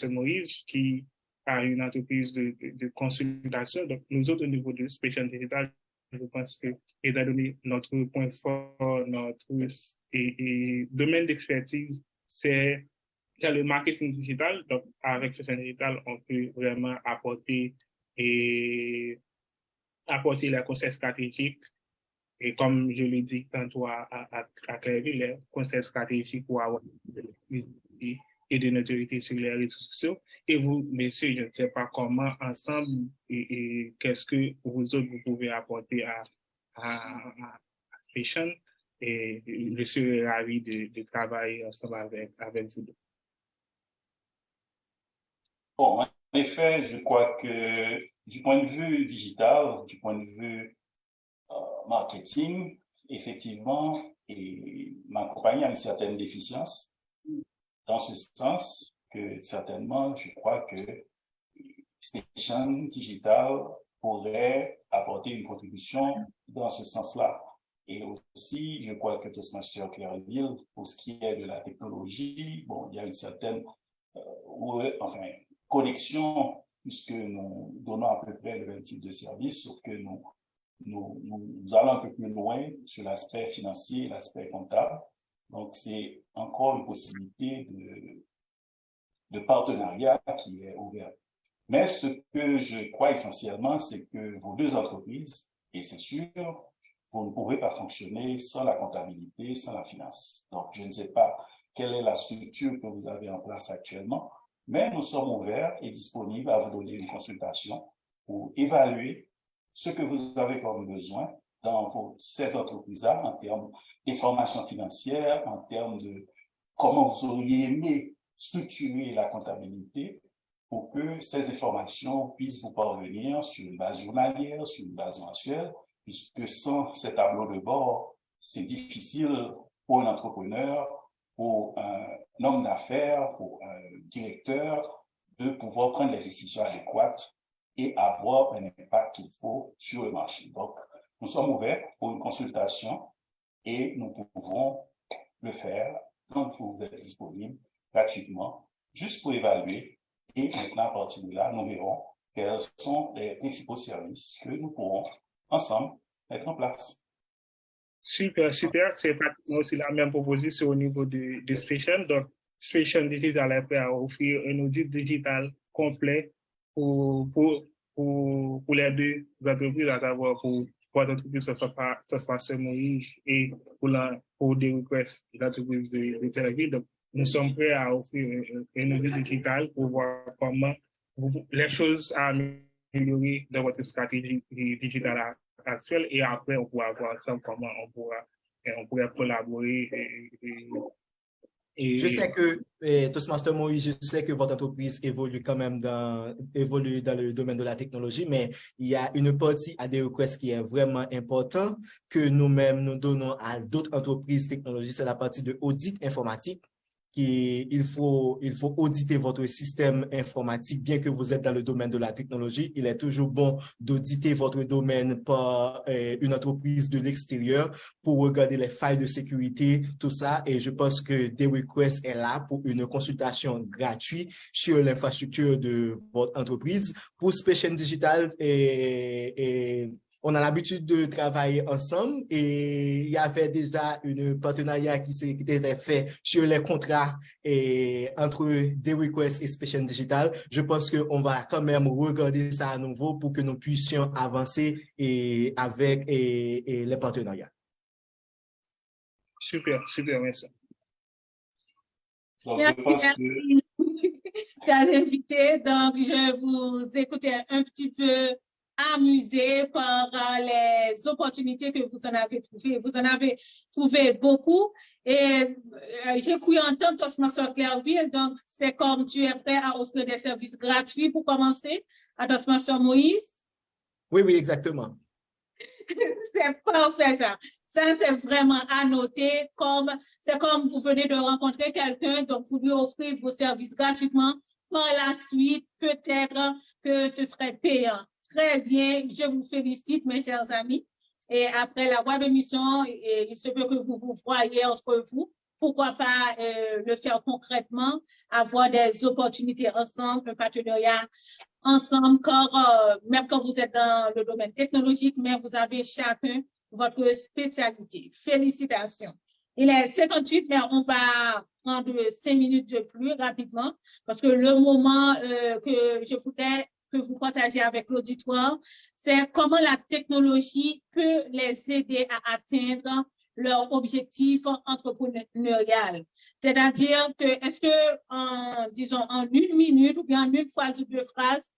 S2: Moïse, qui a une entreprise de consultation. Donc, nous autres, au niveau de Spécian Digital, je pense que, étant donné notre point fort, notre domaine d'expertise, c'est le marketing digital. Donc, avec Spécian Digital, on peut vraiment apporter les conseils stratégiques. Et comme je l'ai dit tantôt à Clairville, les conseils stratégiques pour avoir de visibilité et de notoriété sur les réseaux sociaux. Et vous, messieurs, je ne sais pas comment ensemble et qu'est-ce que vous autres vous pouvez apporter à Spécian. Et je serai ravi de travailler ensemble avec vous deux.
S4: Bon, en effet, je crois que du point de vue digital, du point de vue marketing, effectivement, et ma compagnie a une certaine déficience. Dans ce sens que certainement, je crois que Spécian Digital pourrait apporter une contribution dans ce sens-là. Et aussi, je crois que Toastmaster Clairville, pour ce qui est de la technologie, bon, il y a une certaine connexion, puisque nous donnons à peu près le même type de service, sauf que nous allons un peu plus loin sur l'aspect financier, l'aspect comptable. Donc, c'est encore une possibilité de partenariat qui est ouvert. Mais ce que je crois essentiellement, c'est que vos deux entreprises, et c'est sûr, vous ne pourrez pas fonctionner sans la comptabilité, sans la finance. Donc, je ne sais pas quelle est la structure que vous avez en place actuellement, mais nous sommes ouverts et disponibles à vous donner une consultation pour évaluer ce que vous avez comme besoin dans ces entreprises-là en termes d'informations financières, en termes de comment vous auriez aimé structurer la comptabilité pour que ces informations puissent vous parvenir sur une base journalière, sur une base mensuelle, puisque sans ces tableaux de bord, c'est difficile pour un entrepreneur, pour un homme d'affaires, pour un directeur, de pouvoir prendre les décisions adéquates et avoir un impact qu'il faut sur le marché. Donc, nous sommes ouverts pour une consultation et nous pouvons le faire quand vous êtes disponible gratuitement, juste pour évaluer. Et maintenant, à partir de là, nous verrons quels sont les principaux services que nous pourrons ensemble mettre en place.
S2: Super, super. C'est pratiquement aussi la même proposition au niveau de Spation. Donc, Spation Digital est prêt à offrir un audit digital complet pour les deux entreprises, à savoir pour votre entreprise, ce soit Moïse, et pour des requests d'entreprises de Tel-Aviv. Donc, nous sommes prêts à offrir un audit digital pour voir comment les choses à améliorer dans votre stratégie digitale actuelle, et après, on pourra voir ensemble comment on pourrait collaborer.
S3: Je sais que, Toastmaster Moïse, je sais que votre entreprise évolue quand même évolue dans le domaine de la technologie, mais il y a une partie à des requests qui est vraiment important que nous-mêmes nous donnons à d'autres entreprises technologiques, c'est la partie de audit informatique. Il faut auditer votre système informatique, bien que vous êtes dans le domaine de la technologie. Il est toujours bon d'auditer votre domaine par une entreprise de l'extérieur pour regarder les failles de sécurité, tout ça. Et je pense que DayRequest est là pour une consultation gratuite sur l'infrastructure de votre entreprise. Pour Spation Digital on a l'habitude de travailler ensemble et il y avait déjà une partenariat qui était fait sur les contrats entre DayRequest et Spation Digital. Je pense qu'on va quand même regarder ça à nouveau pour que nous puissions avancer avec les partenariats.
S2: Super, super, merci.
S4: Donc, je pense que...
S1: Chers invités, donc je vous écoutais un petit peu amusé par les opportunités que vous en avez trouvées. Vous en avez trouvé beaucoup. Et j'ai cru entendre Toastmaster Clairville, donc c'est comme tu es prêt à offrir des services gratuits pour commencer à Toastmaster Moïse.
S3: Oui, exactement.
S1: C'est parfait ça. Ça, c'est vraiment à noter. C'est comme vous venez de rencontrer quelqu'un, donc vous lui offrez vos services gratuitement. Par la suite, peut-être que ce serait payant. Très bien, je vous félicite, mes chers amis. Et après la web émission, il se peut que vous vous voyez entre vous. Pourquoi pas le faire concrètement, avoir des opportunités ensemble, un partenariat ensemble, car même quand vous êtes dans le domaine technologique, mais vous avez chacun votre spécialité. Félicitations. Il est 58, mais on va prendre 5 minutes de plus rapidement, parce que le moment que je voudrais que vous partagez avec l'auditoire, c'est comment la technologie peut les aider à atteindre leur objectif entrepreneurial. C'est-à-dire que, est-ce que, disons, en 1 minute ou bien en 1 phrase ou 2 phrases,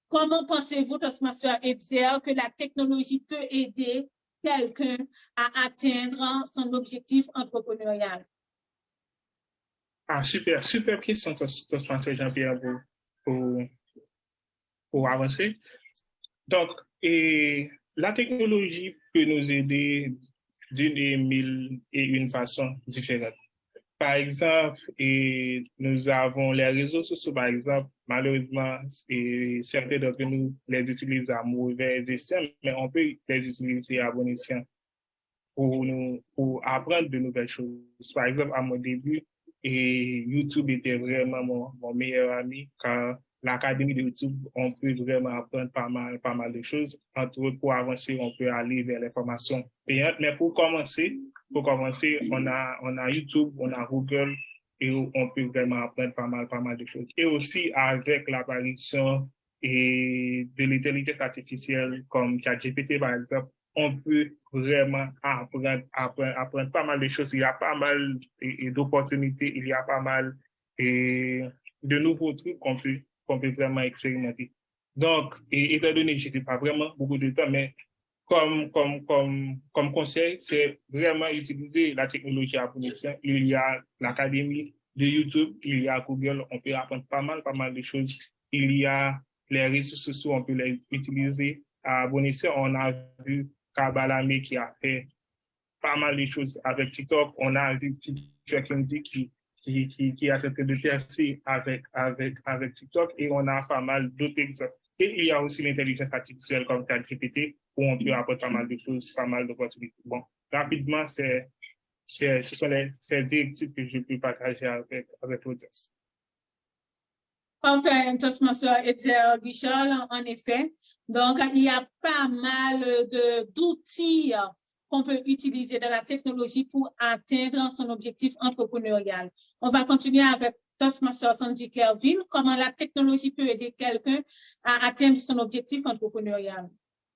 S1: comment pensez-vous, Toastmaster Hetzer, que la technologie peut aider quelqu'un à atteindre son objectif entrepreneurial?
S2: Ah, super, super question, Toastmaster Jean-Pierre, pour avancer. Donc, la technologie peut nous aider d'une mille et une façons différentes. Par exemple, nous avons les réseaux sociaux, par exemple, malheureusement, certains d'entre nous les utilisent à mauvais escient, mais on peut les utiliser à bon escient pour apprendre de nouvelles choses. Par exemple, à mon début, YouTube était vraiment mon meilleur ami, car l'académie de YouTube, on peut vraiment apprendre pas mal de choses. Entre autres, pour avancer, on peut aller vers les formations payantes. Mais pour commencer, on a YouTube, on a Google, et on peut vraiment apprendre pas mal de choses. Et aussi avec l'apparition de l'intelligence artificielle comme ChatGPT par exemple, on peut vraiment apprendre pas mal de choses. Il y a pas mal d'opportunités, il y a pas mal de nouveaux trucs qu'on peut vraiment expérimenter. Donc, étant donné que je n'ai pas vraiment beaucoup de temps, mais comme conseil, c'est vraiment utiliser la technologie à bon escient. Il y a l'académie de YouTube, il y a Google, on peut apprendre pas mal de choses. Il y a les réseaux sociaux, on peut les utiliser à bon escient. On a vu Kabalame qui a fait pas mal de choses avec TikTok. On a vu TikTok qui a tenté de percer avec TikTok et on a pas mal d'autres exemples. Et il y a aussi l'intelligence artificielle comme ChatGPT où on peut apprendre pas mal de choses, pas mal d'opportunités. Bon, rapidement, ce sont ces directives que je peux partager avec l'audience.
S1: Parfait, Toastmaster Etienne Richard, en effet. Donc, il y a pas mal d'outils qu'on peut utiliser dans la technologie pour atteindre son objectif entrepreneurial. On va continuer avec Toastmaster Sandy Clairville. Comment la technologie peut aider quelqu'un à atteindre son objectif entrepreneurial?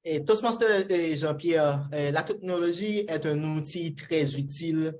S3: Et Toastmaster et Jean-Pierre, la technologie est un outil très utile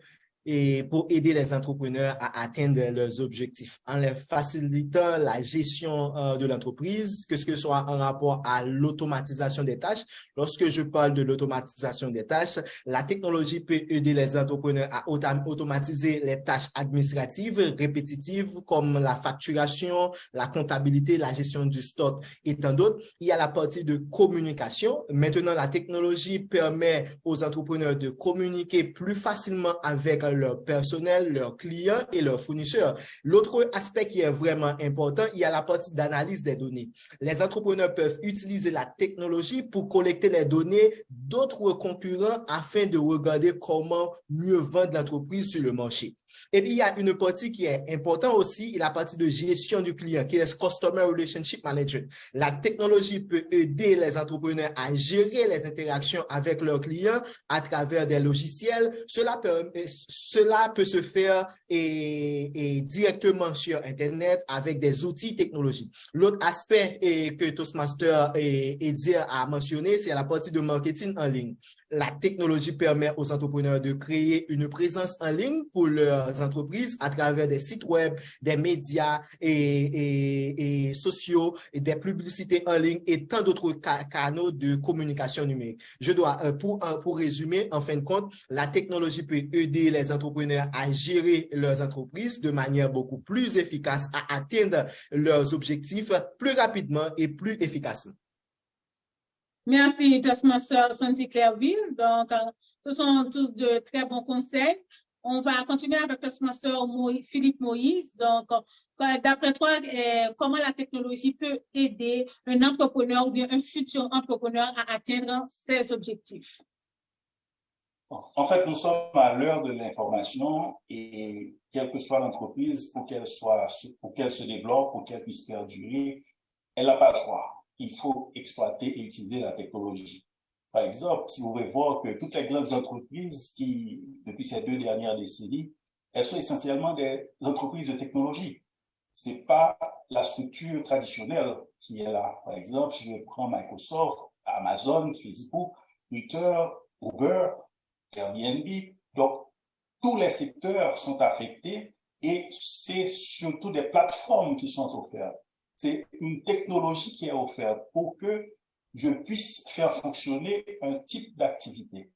S3: et pour aider les entrepreneurs à atteindre leurs objectifs en leur facilitant la gestion de l'entreprise, que ce soit en rapport à l'automatisation des tâches. Lorsque je parle de l'automatisation des tâches, la technologie peut aider les entrepreneurs à automatiser les tâches administratives répétitives comme la facturation, la comptabilité, la gestion du stock et tant d'autres. Il y a la partie de communication. Maintenant, la technologie permet aux entrepreneurs de communiquer plus facilement avec leur personnel, leurs clients et leurs fournisseurs. L'autre aspect qui est vraiment important, il y a la partie d'analyse des données. Les entrepreneurs peuvent utiliser la technologie pour collecter les données d'autres concurrents afin de regarder comment mieux vendre l'entreprise sur le marché. Et puis, il y a une partie qui est importante aussi, la partie de gestion du client, qui est Customer Relationship Management. La technologie peut aider les entrepreneurs à gérer les interactions avec leurs clients à travers des logiciels. Cela peut se faire directement sur Internet avec des outils technologiques. L'autre aspect que Toastmaster a mentionné, c'est la partie de marketing en ligne. La technologie permet aux entrepreneurs de créer une présence en ligne pour leurs entreprises à travers des sites web, des médias et sociaux, et des publicités en ligne et tant d'autres canaux de communication numérique. Pour résumer, en fin de compte, la technologie peut aider les entrepreneurs à gérer leurs entreprises de manière beaucoup plus efficace, à atteindre leurs objectifs plus rapidement et plus efficacement.
S1: Merci, Toastmaster Sandy Clairville. Donc, ce sont tous de très bons conseils. On va continuer avec Toastmaster Philippe Moïse. Donc, d'après toi, comment la technologie peut aider un entrepreneur ou bien un futur entrepreneur à atteindre ses objectifs?
S4: En fait, nous sommes à l'heure de l'information et quelle que soit l'entreprise, pour qu'elle se développe, pour qu'elle puisse perdurer, elle n'a pas le choix. Il faut exploiter et utiliser la technologie. Par exemple, si vous pouvez voir que toutes les grandes entreprises qui, depuis ces 2 dernières décennies, elles sont essentiellement des entreprises de technologie. C'est pas la structure traditionnelle qui est là. Par exemple, si je prends Microsoft, Amazon, Facebook, Twitter, Uber, Airbnb. Donc, tous les secteurs sont affectés et c'est surtout des plateformes qui sont offertes. C'est une technologie qui est offerte pour que je puisse faire fonctionner un type d'activité.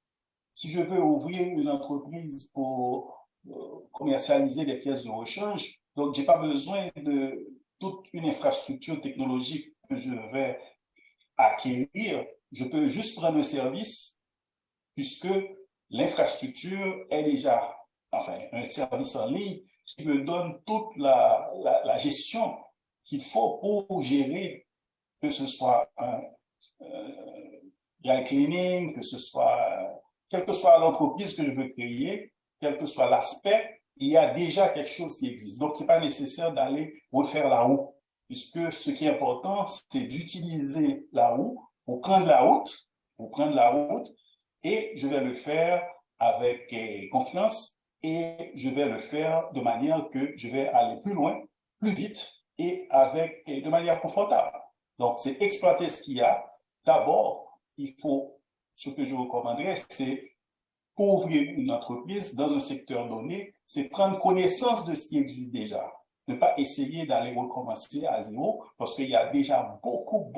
S4: Si je veux ouvrir une entreprise pour commercialiser des pièces de rechange, donc j'ai pas besoin de toute une infrastructure technologique que je vais acquérir. Je peux juste prendre le service puisque l'infrastructure est déjà, un service en ligne qui me donne toute la gestion qu'il faut pour gérer, que ce soit un dry cleaning, que ce soit, quelle que soit l'entreprise que je veux créer, quel que soit l'aspect, il y a déjà quelque chose qui existe. Donc, c'est pas nécessaire d'aller refaire la roue, puisque ce qui est important, c'est d'utiliser la roue pour prendre la route, et je vais le faire avec confiance et je vais le faire de manière que je vais aller plus loin, plus vite et de manière confortable. Donc, c'est exploiter ce qu'il y a. D'abord, ce que je recommanderais, c'est pour ouvrir une entreprise dans un secteur donné, c'est prendre connaissance de ce qui existe déjà. Ne pas essayer d'aller recommencer à zéro parce qu'il y a déjà beaucoup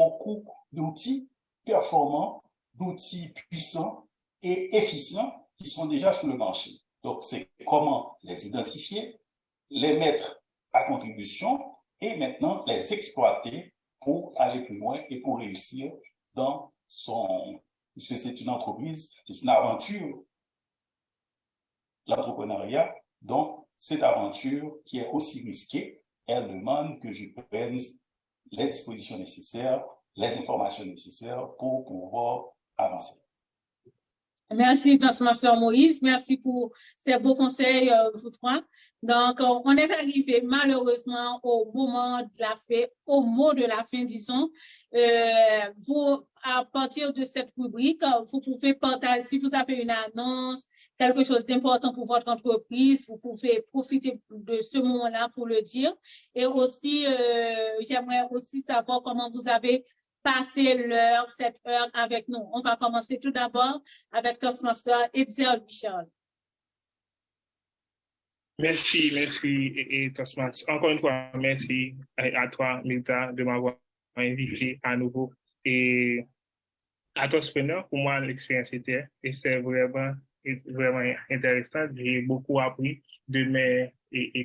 S4: d'outils performants, d'outils puissants et efficients qui sont déjà sur le marché. Donc, c'est comment les identifier, les mettre à contribution et maintenant les exploiter pour aller plus loin et pour réussir puisque c'est une entreprise, c'est une aventure, l'entrepreneuriat. Donc, cette aventure qui est aussi risquée, elle demande que je prenne les dispositions nécessaires, les informations nécessaires pour pouvoir avancer.
S1: Merci, Toastmaster Moïse. Merci pour ces beaux conseils, vous trois. Donc, on est arrivé malheureusement au moment de la fin, au mot de la fin, disons. Vous, à partir de cette rubrique, vous pouvez partager, si vous avez une annonce, quelque chose d'important pour votre entreprise, vous pouvez profiter de ce moment-là pour le dire. Et aussi, j'aimerais aussi savoir comment vous avez passer cette heure avec nous. On va commencer tout d'abord avec Toastmaster Edzer Michel.
S2: Merci, et Toastmaster. Encore une fois, merci à toi, Milta, de m'avoir invité à nouveau. Et à Toastpreneur, pour moi, l'expérience était, et c'est vraiment intéressant. J'ai beaucoup appris de mes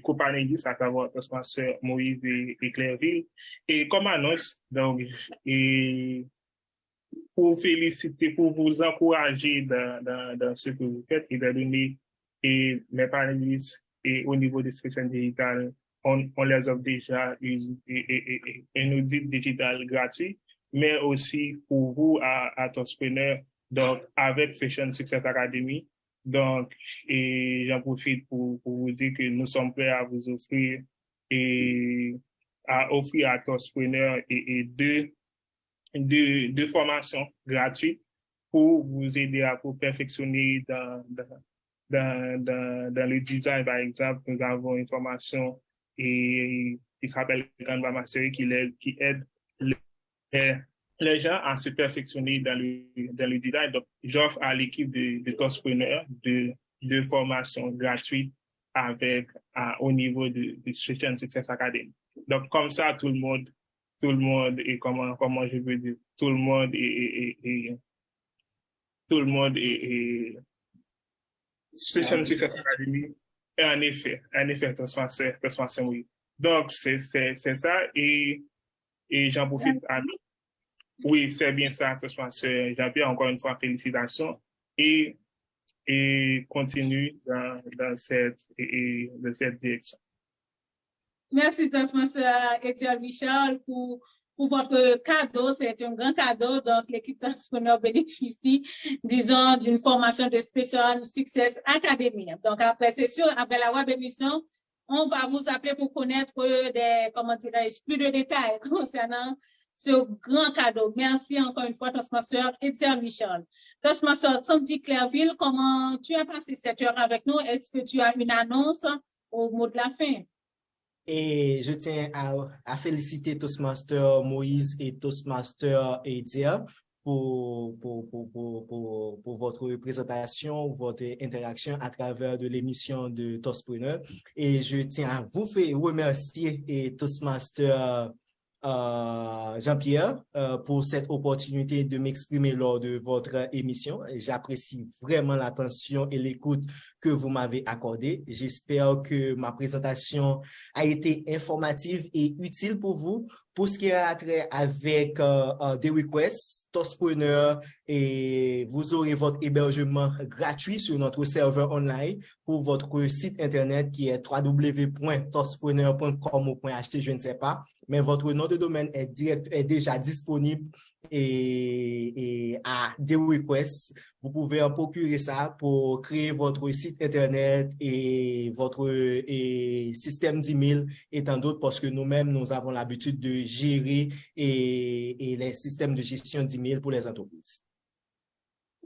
S2: copanélistes, à savoir Toastmaster Moïse et Clairville. Et comme annonce, donc, et pour féliciter, pour vous encourager dans ce que vous faites et de donner mes panélistes et au niveau des solutions digitales, on les offre déjà un audit digital gratuit, mais aussi pour vous à Toastpreneur, donc avec Session Success Academy. Donc, et j'en profite pour vous dire que nous sommes prêts à vous offrir à Toastpreneur deux formations gratuites pour vous aider à vous perfectionner dans le design. Par exemple, nous avons une formation qui s'appelle Canva Mastery qui aide les gens à se perfectionner dans le design. Donc, j'offre à l'équipe de Toastpreneur deux formations gratuites au niveau de Session Success Academy. Donc, comme ça, tout le monde est comment je veux dire, tout le monde est Session Success Academy et en effet, Toastmaster, oui. Donc, c'est ça et j'en profite à nous. Oui, c'est bien ça, Toastmaster Jean-Pierre, encore une fois, félicitations et continue dans cette direction.
S1: Merci, Toastmaster Edzer Michel, pour votre cadeau. C'est un grand cadeau. Donc, l'équipe Toastpreneur bénéficie, disons, d'une formation de Session Success Academy. Donc, après, c'est sûr, après la web émission, on va vous appeler pour connaître plus de détails concernant ce grand cadeau. Merci encore une fois, Toastmaster Edzer Michel. Toastmaster Sandy Clairville, comment tu as passé cette heure avec nous? Est-ce que tu as une annonce au mot de la fin?
S3: Et je tiens à féliciter Toastmaster Moïse et Toastmaster Edzer pour votre présentation, votre interaction à travers de l'émission de Toastpreneur. Et je tiens à vous remercier et Toastmaster Jean-Pierre pour cette opportunité de m'exprimer lors de votre émission. J'apprécie vraiment l'attention et l'écoute que vous m'avez accordée. J'espère que ma présentation a été informative et utile pour vous. Pour ce qui a trait avec des requests, Toastpreneur, et vous aurez votre hébergement gratuit sur notre serveur online pour votre site internet qui est www.toastpreneur.com ou .ht, je ne sais pas, mais votre nom de domaine est déjà disponible et à des requests. Vous pouvez en procurer ça pour créer votre site internet et votre système d'email et tant d'autres, parce que nous-mêmes, nous avons l'habitude de gérer et les systèmes de gestion d'email pour les entreprises.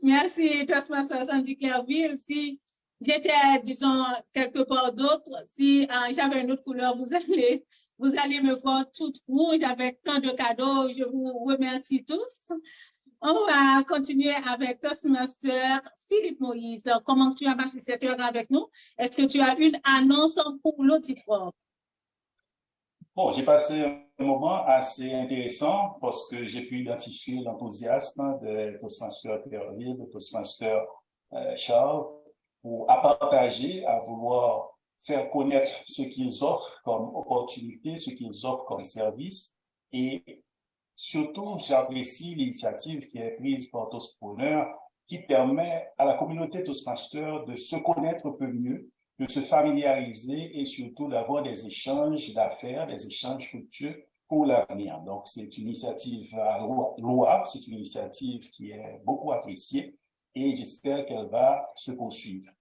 S1: Merci, Toastmaster Sandy Clairville. Si j'étais, disons, quelque part d'autre, si j'avais une autre couleur, vous allez me voir toute rouge avec tant de cadeaux. Je vous remercie tous. On va continuer avec Toastmaster Philippe Moïse. Comment tu as passé cette heure avec nous? Est-ce que tu as une annonce pour l'auditoire?
S4: Bon, j'ai passé un moment assez intéressant parce que j'ai pu identifier l'enthousiasme de Toastmaster Pierre-Ville, de Toastmaster Charles, à partager, à vouloir faire connaître ce qu'ils offrent comme opportunité, ce qu'ils offrent comme service. Et surtout, j'apprécie l'initiative qui est prise par Toastpreneur qui permet à la communauté Toastmaster de se connaître un peu mieux, de se familiariser et surtout d'avoir des échanges d'affaires, des échanges fructueux pour l'avenir. Donc, c'est une initiative louable, c'est une initiative qui est beaucoup appréciée et j'espère qu'elle va se poursuivre.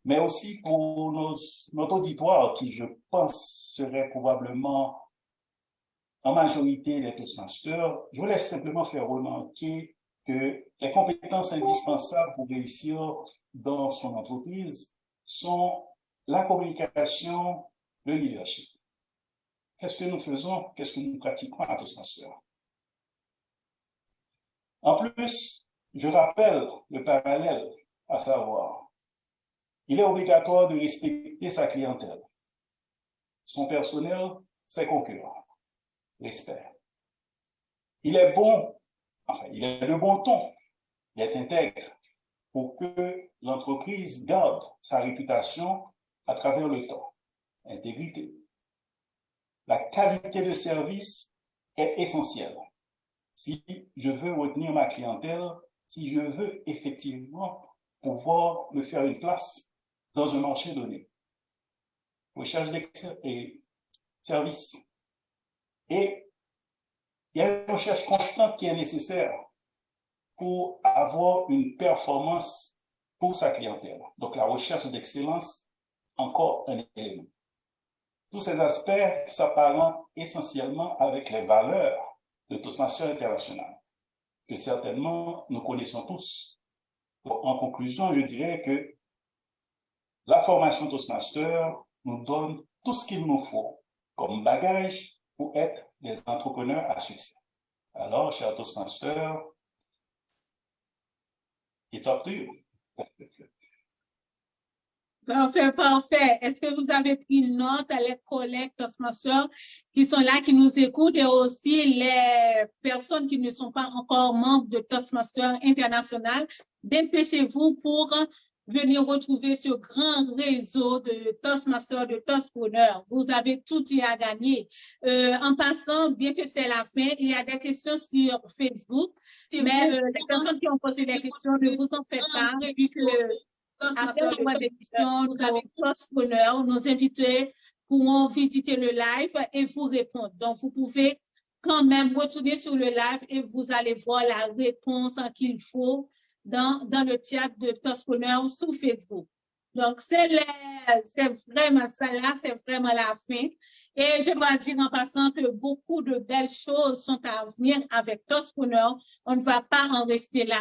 S4: Mais aussi pour notre auditoire qui, je pense, serait probablement en majorité des Toastmasters, je voulais simplement faire remarquer que les compétences indispensables pour réussir dans son entreprise sont la communication, le leadership. Qu'est-ce que nous faisons? Qu'est-ce que nous pratiquons à Toastmasters? En plus, je rappelle le parallèle, à savoir, il est obligatoire de respecter sa clientèle, son personnel, ses concurrents. Respect. Il est de bon ton, il est intègre pour que l'entreprise garde sa réputation à travers le temps. Intégrité. La qualité de service est essentielle. Si je veux retenir ma clientèle, si je veux effectivement pouvoir me faire une place dans un marché donné. Recherche et service. Et il y a une recherche constante qui est nécessaire pour avoir une performance pour sa clientèle. Donc, la recherche d'excellence, encore un élément. Tous ces aspects s'apparentent essentiellement avec les valeurs de Toastmaster International, que certainement nous connaissons tous. Donc, en conclusion, je dirais que la formation Toastmaster nous donne tout ce qu'il nous faut comme bagage pour être des entrepreneurs à succès. Alors, chers Toastmasters, it's up to you.
S1: Parfait, parfait. Est-ce que vous avez pris note à les collègues Toastmasters qui sont là, qui nous écoutent et aussi les personnes qui ne sont pas encore membres de Toastmaster International? Dépêchez-vous pour venir retrouver ce grand réseau de Toastmasters, de Toastpreneurs. Vous avez tout y à gagner. En passant, bien que c'est la fin, il y a des questions sur Facebook, mais les personnes qui ont posé des questions, ne vous en faites pas, puisque après la mois d'émission, nous avons Toastpreneurs, nos invités pourront visiter le live et vous répondre. Donc, vous pouvez quand même retourner sur le live et vous allez voir la réponse qu'il faut dans le chat de Toastpreneurs sur Facebook. Donc, c'est vraiment ça là, c'est vraiment la fin. Et je dois dire en passant que beaucoup de belles choses sont à venir avec Toastpreneurs. On ne va pas en rester là.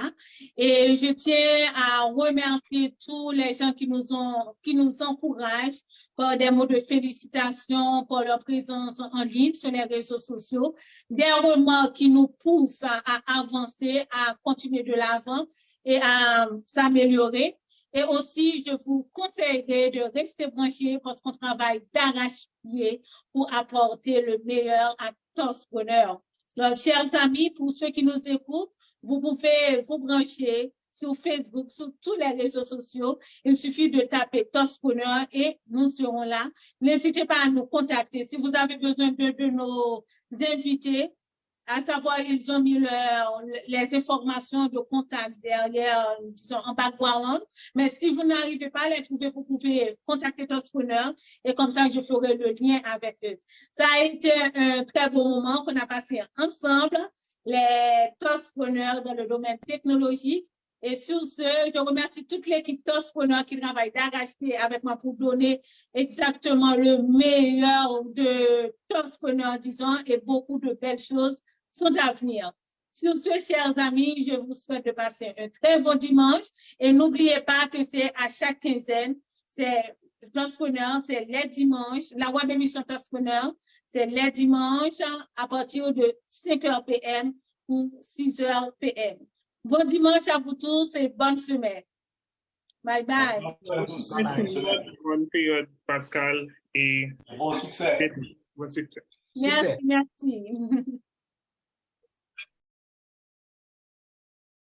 S1: Et je tiens à remercier tous les gens qui nous encouragent par des mots de félicitations, pour leur présence en ligne sur les réseaux sociaux, des remarques qui nous poussent à avancer, à continuer de l'avant et à s'améliorer. Et aussi, je vous conseillerais de rester branchés parce qu'on travaille d'arrache-pied pour apporter le meilleur à Toastpreneurs. Donc, chers amis, pour ceux qui nous écoutent, vous pouvez vous brancher sur Facebook, sur tous les réseaux sociaux. Il suffit de taper Toastpreneurs et nous serons là. N'hésitez pas à nous contacter. Si vous avez besoin de nos invités, à savoir, ils ont mis les informations de contact derrière, disons, en background. Mais si vous n'arrivez pas à les trouver, vous pouvez contacter Toastpreneurs et comme ça, je ferai le lien avec eux. Ça a été un très beau moment qu'on a passé ensemble, les Toastpreneurs dans le domaine technologique. Et sur ce, je remercie toute l'équipe Toastpreneurs qui travaille d'arrache-pied avec moi pour donner exactement le meilleur de Toastpreneurs, disons, et beaucoup de belles choses sont à venir. Sur ce, chers amis, je vous souhaite de passer un très bon dimanche et n'oubliez pas que c'est à chaque quinzaine c'est Transpreneur, c'est les dimanches. La web émission Transpreneur, c'est les dimanches à partir de 5h PM ou 6h PM. Bon dimanche à vous tous et bonne semaine. Bye bye.
S2: Merci. Bonne période, Pascal, et
S4: bon succès.
S2: Bon succès.
S1: Merci, merci.